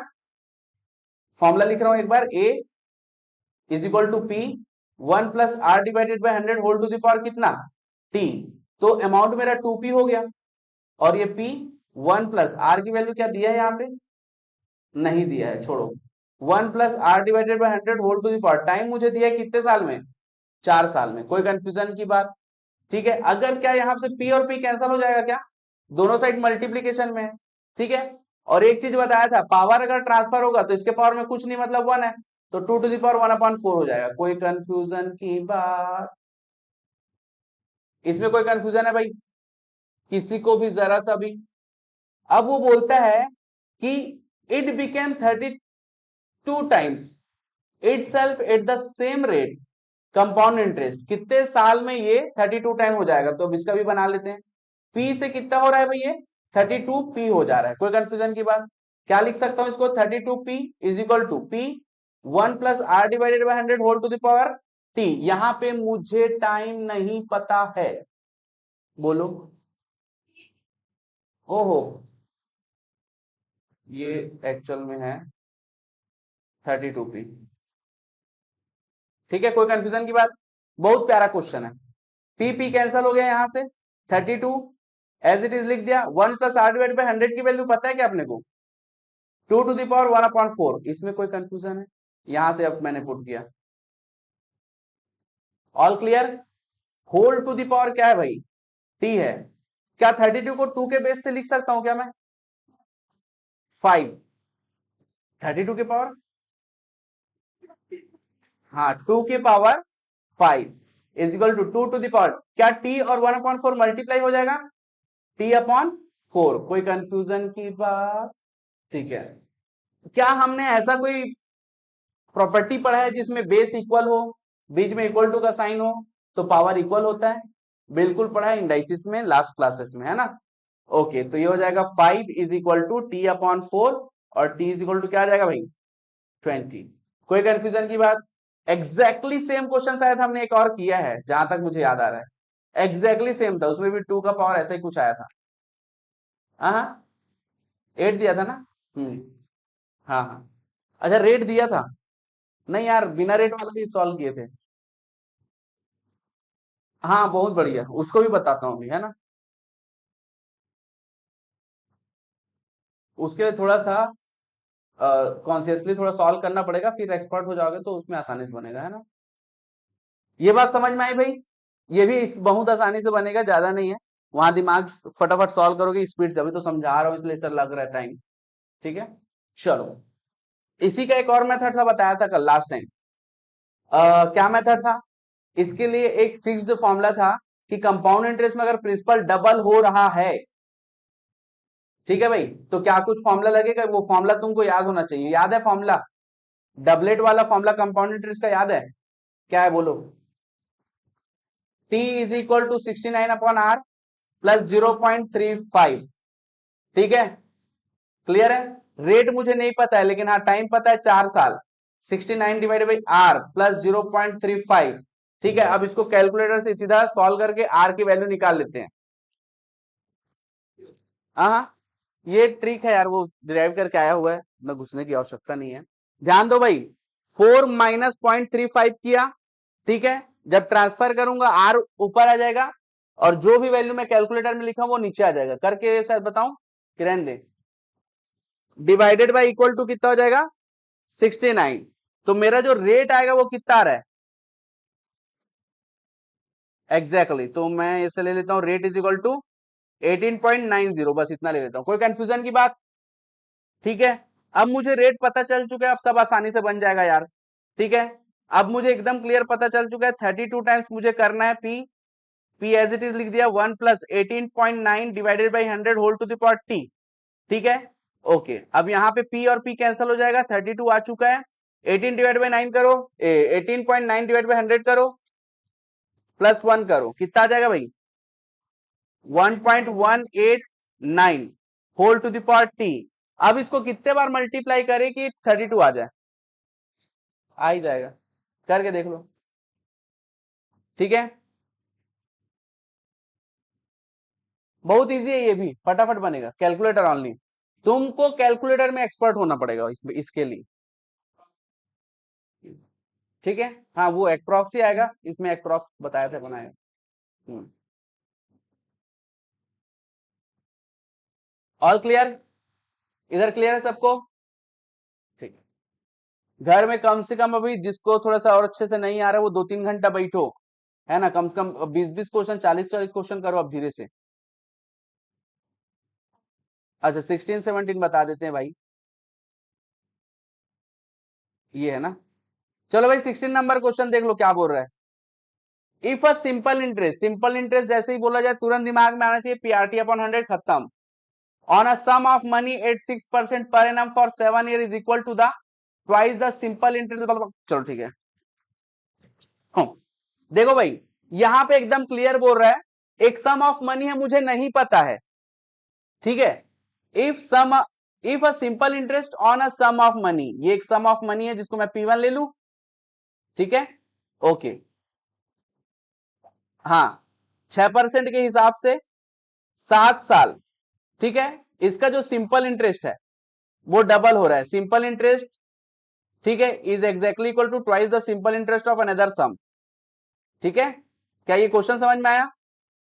फॉर्मूला लिख रहा हूं एक बार, A is equal to P 1 + r/100 whole to the power कितना? टी। तो अमाउंट मेरा 2p हो गया, और ये p 1 + r की वैल्यू क्या दिया है यहाँ पे? नहीं दिया है, छोड़ो। 1 + r/100 whole to the power, time मुझे दिया है कितने साल में? 4 साल में। कोई कंफ्यूजन की बात? ठीक है, अगर क्या यहाँ से p और p कैंसिल हो जाएगा क्या? दोनों साइड मल्टीप्लीकेशन में है। ठीक है, और एक चीज बताया था, पावर अगर ट्रांसफर होगा तो इसके पावर में कुछ नहीं, मतलब 1 है, तो 2 to the power 1/4 हो जाएगा। कोई कंफ्यूजन की बात? इसमें कोई कंफ्यूजन है भाई? किसी को भी जरा सा भी? अब वो बोलता है कि it became 32 times it self at the same rate compound interest, कितने साल में ये 32 टाइम हो जाएगा? तो अब इसका भी बना लेते हैं। पी से कितना हो रहा है भाई ये? 32p हो जा रहा है। कोई कंफ्यूजन की बात? क्या लिख सकता हूं इसको? 32p is equal to p 1 + r/100 whole to the power t। यहां पे मुझे टाइम नहीं पता है, बोलो। ओहो, ये एक्चुअल में है 32p। ठीक है, कोई कंफ्यूजन की बात? बहुत प्यारा क्वेश्चन है। पी पी कैंसिल हो गया यहां से, 32 एज इट इज लिख दिया। 1 + r/100 की वैल्यू पता है क्या अपने को? 2 to the power 1/4। इसमें कोई कंफ्यूजन है? यहां से अब मैंने पुट किया। All clear. Whole to the power क्या है भाई, टी है। क्या 32 को 2 के बेस से लिख सकता हूं क्या मैं? 5, 32 के पावर, हाँ 2 के power 5 is equal to 2 to the power, क्या टी और 1/4 मल्टीप्लाई हो जाएगा, t/4। कोई कंफ्यूजन की बात? ठीक है। क्या हमने ऐसा कोई प्रॉपर्टी पढ़ा है जिसमें बेस इक्वल हो, बीच में इक्वल टू का साइन हो तो पावर इक्वल होता है? बिल्कुल पढ़ा है इंडाइसिस में, लास्ट क्लासेस में, है ना। ओके, तो ये हो जाएगा 5 इज इक्वल टू t/4 और t इज इक्वल टू क्या आ जाएगा भाई, 20। कोई कंफ्यूजन की बात? एग्जैक्टली सेम क्वेश्चन शायद हमने एक और किया है जहां तक मुझे याद आ रहा है, एग्जैक्टली सेम था, उसमें भी 2 का पावर ऐसा ही कुछ आया था। हाँ 8 दिया था ना। हम्म, हाँ हाँ, अच्छा रेट दिया था? नहीं यार, बिना रेट वाला भी सॉल्व किए थे। हाँ बहुत बढ़िया, उसको भी बताता हूँ अभी, है ना। उसके लिए थोड़ा सा कॉन्शियसली थोड़ा सॉल्व करना पड़ेगा, फिर एक्सपर्ट हो जाओगे तो उसमें आसानी से बनेगा, है ना। ये बात समझ में आई भाई? ये भी इस बहुत आसानी से बनेगा, ज्यादा नहीं है। वहां दिमाग फटाफट सॉल्व करोगे स्पीड से, अभी तो समझा रहा हूँ इसलिए सर लग रहा है टाइम। ठीक है, चलो। इसी का एक और मेथड था, बताया था कल लास्ट टाइम। क्या मेथड था? इसके लिए एक फिक्स्ड फॉर्मूला था कि कंपाउंड इंटरेस्ट में अगर प्रिंसिपल डबल हो रहा है, ठीक है भाई, तो क्या कुछ फॉर्मूला लगेगा, वो फॉर्मूला तुमको याद होना चाहिए। याद है फॉर्मूला, डबलेट वाला फॉर्मूला कंपाउंड इंटरेस्ट का याद है? क्या है बोलो? T is equal to 69/r plus 0.35। ठीक है, क्लियर है। रेट मुझे नहीं पता है, लेकिन हाँ टाइम पता है, 4 साल। 69 डिवाइडेड बाई आर प्लस 0.35। ठीक है, अब इसको कैलकुलेटर से सीधा सॉल्व करके आर की वैल्यू निकाल लेते हैं। हाँ, ये ट्रिक है यार, वो डिराइव करके आया हुआ है, मैं घुसने की आवश्यकता नहीं है। ध्यान दो भाई, 4 माइनस 0.35 किया, ठीक है। जब ट्रांसफर करूंगा आर ऊपर आ जाएगा, और जो भी वैल्यू मैं कैलकुलेटर में लिखा हूं वो नीचे आ जाएगा। करके शायद बताऊं कि रहने दे। डिवाइडेड बाई इक्वल टू कितना हो जाएगा, 69। तो मेरा जो रेट आएगा वो कितना आ रहा है, एग्जैक्टली तो मैं इसे ले लेता हूं, रेट इज इक्वल टू 18.90, बस इतना ले लेता हूं। कोई कंफ्यूजन की बात? ठीक है, अब मुझे रेट पता चल चुका है, अब सब आसानी से बन जाएगा यार। ठीक है, अब मुझे एकदम क्लियर पता चल चुका है, 32 टाइम्स मुझे करना है P. P as it is लिख दिया, 1 plus 18.9 divided by 100 whole to the power t. ठीक है, ओके। अब यहाँ पे पी और पी कैंसिल हो जाएगा, 32 आ चुका है। 18 डिवाइड बाई 9 करो, 18.9 डिवाइड बाई 100 करो, प्लस 1 करो, कितना आ जाएगा भाई, 1.189 whole to the power t. अब इसको कितने बार मल्टीप्लाई करें कि 32 आ जाए? आ ही जाएगा, करके देख लो। ठीक है, बहुत इजी है, ये भी फटाफट बनेगा, कैलकुलेटर ऑनली। तुमको कैलकुलेटर में एक्सपर्ट होना पड़ेगा इसके लिए। ठीक है, हाँ वो अप्रॉक्स ही आएगा, इसमें अप्रॉक्स बताया था बनाएगा। ऑल क्लियर, इधर क्लियर है सबको? ठीक है, घर में कम से कम अभी जिसको थोड़ा सा और अच्छे से नहीं आ रहा है वो 2-3 घंटा बैठो, है ना, कम से कम 20-20 क्वेश्चन, 40-40 क्वेश्चन करो अब धीरे से। अच्छा 16-17 बता देते हैं भाई, ये है ना। चलो भाई 16 नंबर क्वेश्चन देख लो क्या बोल रहा है। इफ अ सिंपल इंटरेस्ट जैसे ही बोला जाए तुरंत दिमाग में आना चाहिए, पीआरटी अपॉन 100 खत्म। On a sum of money at 6% per annum for 7 year is equal to the twice the simple interest. चलो ठीक है, हाँ देखो भाई, यहां पे एकदम क्लियर बोल रहा है, एक सम ऑफ मनी है मुझे नहीं पता है, ठीक है। If a simple interest on a sum of money, ये एक सम ऑफ मनी है जिसको मैं P1 ले लू, ठीक है, ओके। हाँ 6% के हिसाब से 7 साल, ठीक है। इसका जो सिंपल इंटरेस्ट है वो डबल हो रहा है, सिंपल इंटरेस्ट, ठीक है, is exactly equal to twice the simple interest of another sum. ठीक है, क्या ये क्वेश्चन समझ में आया?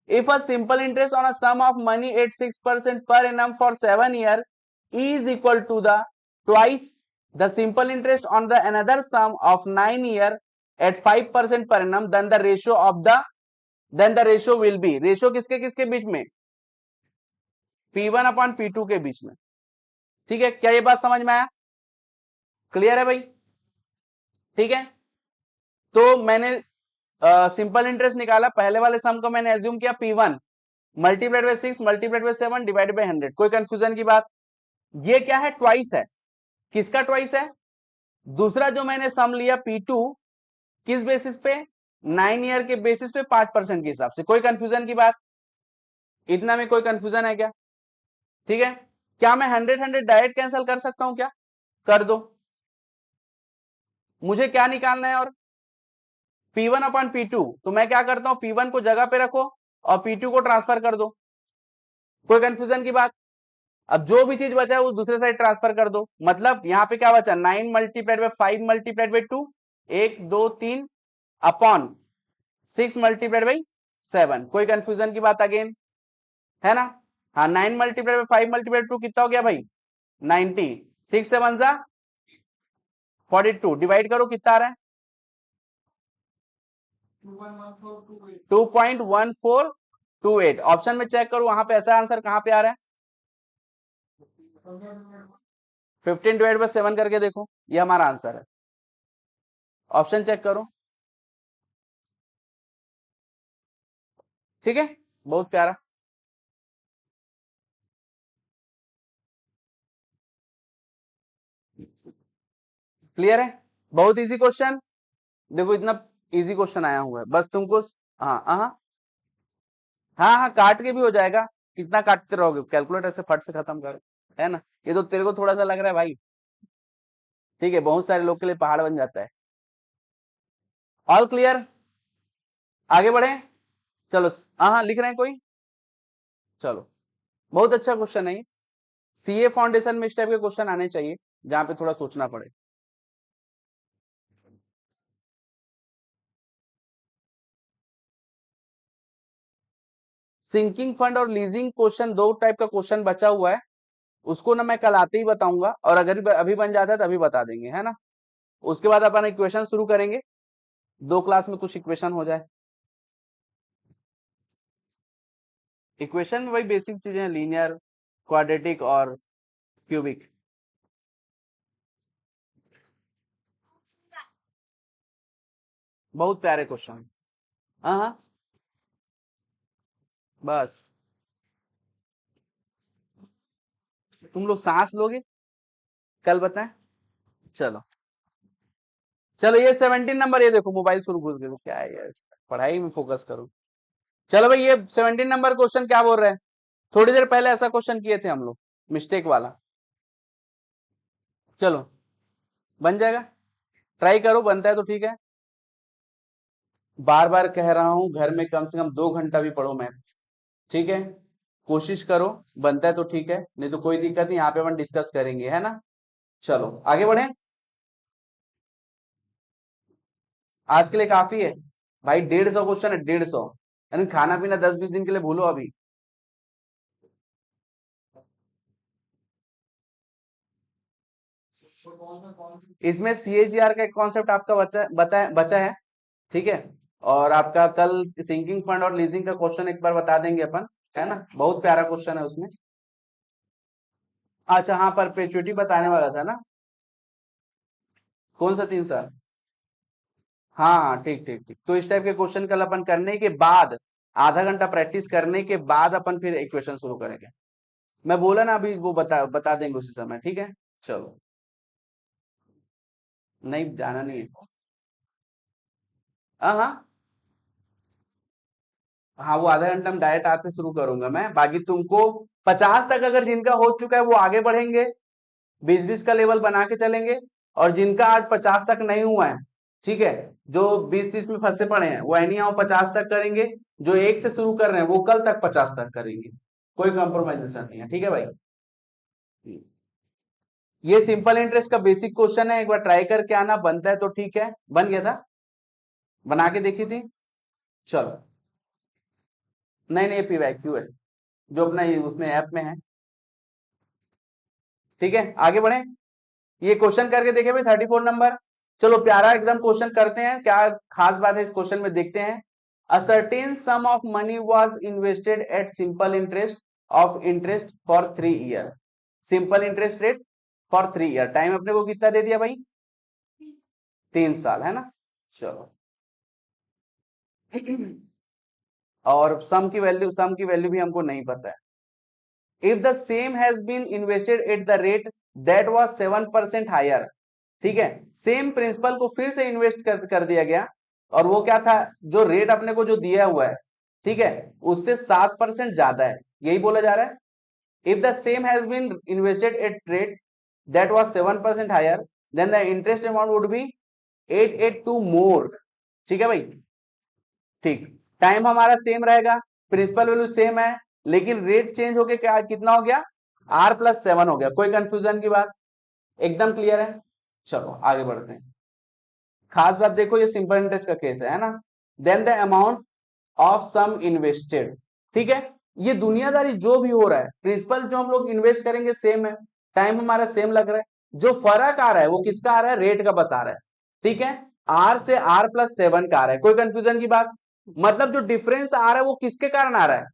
If a simple interest on a sum of money at 6% per annum for 7 year is equal to the twice the simple interest on the another sum of 9 year, at 5% per annum, then the ratio of the, then the ratio will be, ratio किसके किसके बीच में, P1 upon P2 के बीच में। ठीक है, क्या ये बात समझ में आया? क्लियर है भाई? ठीक है, तो मैंने सिंपल इंटरेस्ट निकाला, पहले वाले सम को मैंने एज्यूम किया P1 multiplied by 6 multiplied by 7 divided by 100। कोई कंफ्यूजन की बात? ये क्या है, ट्वाइस है। किसका ट्वाइस है? दूसरा जो मैंने सम लिया P2, किस बेसिस पे, 9 ईयर के बेसिस पे 5% के हिसाब से। कोई कंफ्यूजन की बात? इतना में कोई कंफ्यूजन है क्या? ठीक है, क्या मैं 100 डायरेक्ट कैंसिल कर सकता हूं क्या? कर दो। मुझे क्या निकालना है? और P1 अपॉन P2, तो मैं क्या करता हूं, P1 को जगह पे रखो और P2 को ट्रांसफर कर दो। कोई कंफ्यूजन की बात? अब जो भी चीज बचा है वो दूसरे साइड ट्रांसफर कर दो। मतलब यहां पे क्या बचा, 9 multiplied by 5 multiplied by 2, 1 2 3 upon 6 multiplied by 7। कोई कंफ्यूजन की बात अगेन है ना? हाँ, 9 मल्टीप्लाइड बाय 5 मल्टीप्लाइड 2 कितना हो गया भाई, 90। 6 से 1 जा 42, डिवाइड करो कितना आ रहा है, 2.1428। ऑप्शन में चेक करो वहां पे ऐसा आंसर कहां पे आ रहा है, 15 डिवाइड बाय 7 करके देखो, ये हमारा आंसर है। ऑप्शन चेक करो। ठीक है, बहुत प्यारा। क्लियर है? बहुत इजी क्वेश्चन। देखो इतना इजी क्वेश्चन आया हुआ है, बस तुमको, हाँ हाँ हाँ हाँ, काट के भी हो जाएगा। कितना काटते रहोगे, कैलकुलेटर से फट से खत्म करो, है ना? ये तो तेरे को थोड़ा सा लग रहा है भाई, ठीक है, बहुत सारे लोग के लिए पहाड़ बन जाता है। All clear? आगे बढ़े? चलो, हाँ हाँ, लिख रहे हैं कोई? चलो, बहुत अच्छा क्वेश्चन है ये। सीए फाउंडेशन में इस टाइप के क्वेश्चन आने चाहिए जहां पे थोड़ा सोचना पड़े। सिंकिंग फंड और लीजिंग क्वेश्चन, दो टाइप का क्वेश्चन बचा हुआ है, उसको ना मैं कल आते ही बताऊंगा, और अगर अभी बन जाता है तो अभी बता देंगे, है ना? उसके बाद अपन इक्वेशन शुरू करेंगे, 2 क्लास में कुछ इक्वेशन हो जाए। इक्वेशन में वही बेसिक चीजें हैं, लीनियर, क्वाड्रेटिक और क्यूबिक। बहुत प्यारे क्वेश्चन। हाँ हाँ, बस तुम लोग सांस लोगे, कल बताएं। चलो चलो, ये 17 नंबर, ये देखो मोबाइल शुरू घुस गए, क्या है यार, पढ़ाई में फोकस करो। चलो भाई, ये 17 नंबर क्वेश्चन क्या बोल रहे हैं, थोड़ी देर पहले ऐसा क्वेश्चन किए थे हम लोग, मिस्टेक वाला। चलो, बन जाएगा, ट्राई करो, बनता है तो ठीक है। बार बार कह रहा हूं, घर में कम से कम 2 घंटा भी पढ़ो मैथ्स, ठीक है? कोशिश करो, बनता है तो ठीक है, नहीं तो कोई दिक्कत नहीं, यहाँ पे अपन डिस्कस करेंगे, है ना? चलो आगे बढ़े, आज के लिए काफी है भाई, 150 क्वेश्चन है, 150। यानी खाना पीना 10-20 दिन के लिए भूलो अभी। इसमें सीएजीआर का एक कॉन्सेप्ट आपका बचा है, ठीक है? और आपका कल सिंकिंग फंड और लीजिंग का क्वेश्चन एक बार बता देंगे अपन, है ना? बहुत प्यारा क्वेश्चन है उसमें। अच्छा हाँ, परपेचुइटी बताने वाला था ना, कौन सा 3 साल? हाँ हाँ, ठीक ठीक ठीक, तो इस टाइप के क्वेश्चन कल अपन करने के बाद, आधा घंटा प्रैक्टिस करने के बाद अपन फिर इक्वेशन शुरू करेंगे। मैं बोला ना अभी, वो बता बता देंगे उसी समय, ठीक है? चलो, नहीं जाना नहीं है। हाँ हाँ हाँ, वो आधा घंटा में डायरेक्ट आज से शुरू करूंगा मैं, बाकी तुमको 50 तक अगर जिनका हो चुका है वो आगे बढ़ेंगे, 20-20 का लेवल बना के चलेंगे। और जिनका आज 50 तक नहीं हुआ है, ठीक है, जो 20-30 में फंसे पड़े हैं, वो एनी हाउ 50 तक करेंगे। जो 1 से शुरू कर रहे हैं वो कल तक 50 तक करेंगे। कोई कॉम्प्रोमाइजेशन नहीं है, ठीक है भाई? ये सिंपल इंटरेस्ट का बेसिक क्वेश्चन है, एक बार ट्राई करके आना, बनता है तो ठीक है। बन गया था, बना के देखी थी। चलो, नहीं नहीं, PYQ है, जो अपना ये उसमें ऐप में है। ठीक है, आगे बढ़े। ये क्वेश्चन करके देखे भाई, 34 नंबर। चलो प्यारा एकदम क्वेश्चन करते हैं, क्या खास बात है इस क्वेश्चन में देखते हैं। A certain some of money was invested at simple interest for 3 year. Simple interest rate for 3 year, time अपने को कितना दे दिया भाई? 3 साल, है ना। चलो और सम की वैल्यू भी हमको नहीं पता है। If the same has been invested at the rate that was 7% higher, ठीक है, सेम प्रिंसिपल को फिर से इन्वेस्ट कर दिया गया, और वो क्या था, जो रेट अपने को जो दिया हुआ है, ठीक है, उससे 7% ज्यादा है, यही बोला जा रहा है। If the same has been invested at rate that was 7% higher, then the interest amount would be 882 more. ठीक है भाई, ठीक। टाइम हमारा सेम रहेगा, प्रिंसिपल वैल्यू सेम है, लेकिन रेट चेंज होके क्या कितना हो गया? R+7 हो गया। कोई कंफ्यूजन की बात? एकदम क्लियर है। चलो आगे बढ़ते हैं। खास बात देखो, ये सिंपल इंटरेस्ट का केस है ना। Then the amount of sum invested, ठीक है, ये दुनियादारी जो भी हो रहा है, प्रिंसिपल जो हम लोग इन्वेस्ट करेंगे सेम है, टाइम हमारा सेम लग रहा है, जो फर्क आ रहा है वो किसका आ रहा है? रेट का बस आ रहा है, ठीक है। R से R+7 का आ रहा है। कोई कंफ्यूजन की बात? मतलब जो डिफरेंस आ रहा है वो किसके कारण आ रहा है?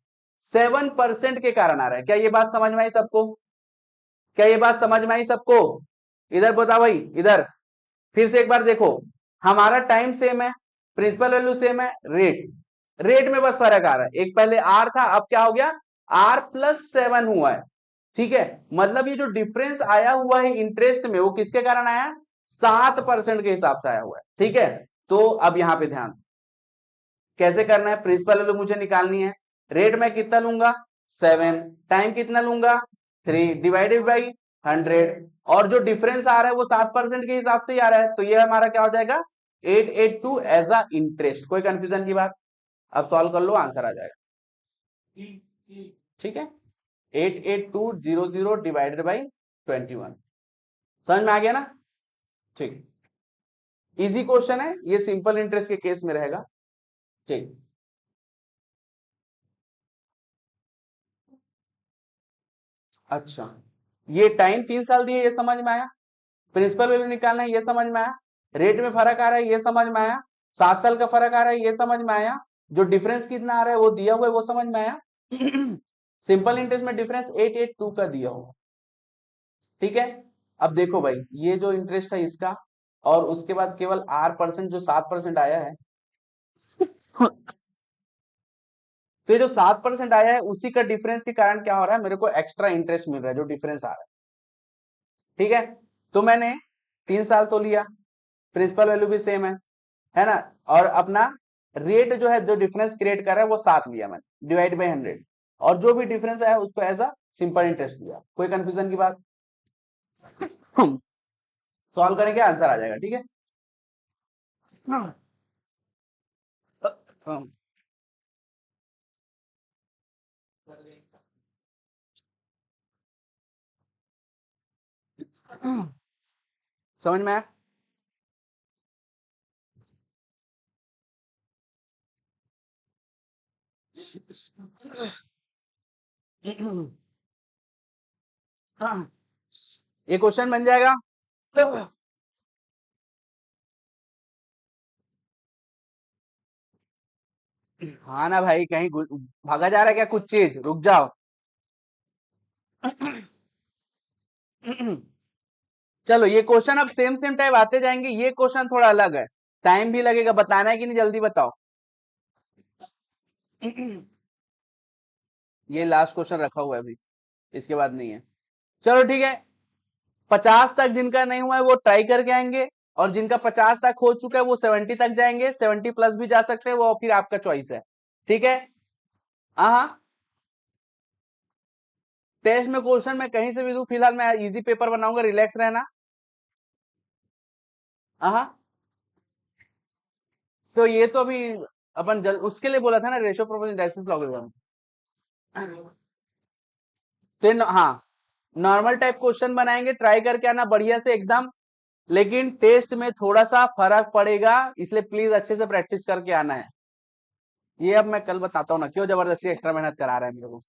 7% के कारण आ रहा है। क्या ये बात समझ में आई सबको? क्या ये बात समझ में आई सबको? इधर बताओ भाई, इधर फिर से एक बार देखो। हमारा टाइम सेम है, प्रिंसिपल वैल्यू सेम है, रेट में बस फर्क आ रहा है। एक पहले R था, अब क्या हो गया? R+7 हुआ है, ठीक है। मतलब ये जो डिफरेंस आया हुआ है इंटरेस्ट में, वो किसके कारण आया? 7% के हिसाब से आया हुआ है, ठीक है। तो अब यहां पे ध्यान, कैसे करना है? प्रिंसिपल वैल्यू मुझे निकालनी है। रेट में कितना लूंगा? 7। टाइम कितना लूंगा? 3 डिवाइडेड बाई 100, और जो डिफरेंस आ रहा है वो 7% के हिसाब से ही आ रहा है, तो ये हमारा क्या हो जाएगा? 882 एज अ इंटरेस्ट। कोई कंफ्यूजन की बात? अब सॉल्व कर लो, आंसर आ जाएगा, ठीक है। 88200 डिवाइडेड बाई 21। समझ में आ गया ना? ठीक, इजी क्वेश्चन है ये, सिंपल इंटरेस्ट के केस में रहेगा, ठीक। अच्छा, ये टाइम 3 साल दिए, ये समझ में आया। प्रिंसिपल वैल्यू निकालना है, ये समझ में आया। रेट में फर्क आ रहा है, ये समझ में आया। 7 साल का फर्क आ रहा है, ये समझ में आया। जो डिफरेंस कितना आ रहा है वो दिया हुआ है, वो समझ में आया। सिंपल इंटरेस्ट में डिफरेंस 882 का दिया हुआ, ठीक है। अब देखो भाई, ये जो इंटरेस्ट है इसका, और उसके बाद केवल R% जो 7% आया है, तो ये जो 7% आया है उसी का डिफरेंस के कारण क्या हो रहा है? मेरे को एक्स्ट्रा इंटरेस्ट मिल रहा है, जो डिफरेंस आ रहा है, ठीक है। तो मैंने 3 साल तो लिया, प्रिंसिपल वैल्यू भी सेम है ना, और अपना रेट जो है, जो डिफरेंस क्रिएट कर रहा है वो 7 लिया मैंने, डिवाइड बाई 100, और जो भी डिफरेंस आया उसको एज अ सिंपल इंटरेस्ट लिया। कोई कंफ्यूजन की बात? सॉल्व करेंगे, आंसर आ जाएगा, ठीक है। हाँ। समझ में आया? ये क्वेश्चन बन जाएगा। हाँ ना भाई, कहीं भागा जा रहा है क्या कुछ चीज? रुक जाओ। चलो ये क्वेश्चन अब सेम सेम टाइप आते जाएंगे, ये क्वेश्चन थोड़ा अलग है, टाइम भी लगेगा। बताना है कि नहीं, जल्दी बताओ। ये लास्ट क्वेश्चन रखा हुआ है अभी, इसके बाद नहीं है। चलो ठीक है, 50 तक जिनका नहीं हुआ है वो ट्राई करके आएंगे, और जिनका 50 तक हो चुका है वो 70 तक जाएंगे, 70 प्लस भी जा सकते हैं, वो फिर आपका चॉइस है, ठीक है। हाँ हाँ, टेस्ट में क्वेश्चन मैं कहीं से भी दूं, फिलहाल मैं इजी पेपर बनाऊंगा, रिलैक्स रहना। हाँ हाँ, तो ये तो अभी अपन उसके लिए बोला था ना, रेशियो प्रोपोर्शन डायसिस लॉगरिथम। तो हाँ, नॉर्मल टाइप क्वेश्चन बनाएंगे, ट्राई करके आना बढ़िया से एकदम, लेकिन टेस्ट में थोड़ा सा फर्क पड़ेगा, इसलिए प्लीज अच्छे से प्रैक्टिस करके आना है। ये अब मैं कल बताता हूँ ना, क्यों जबरदस्ती एक्स्ट्रा मेहनत करा रहा है मेरे को।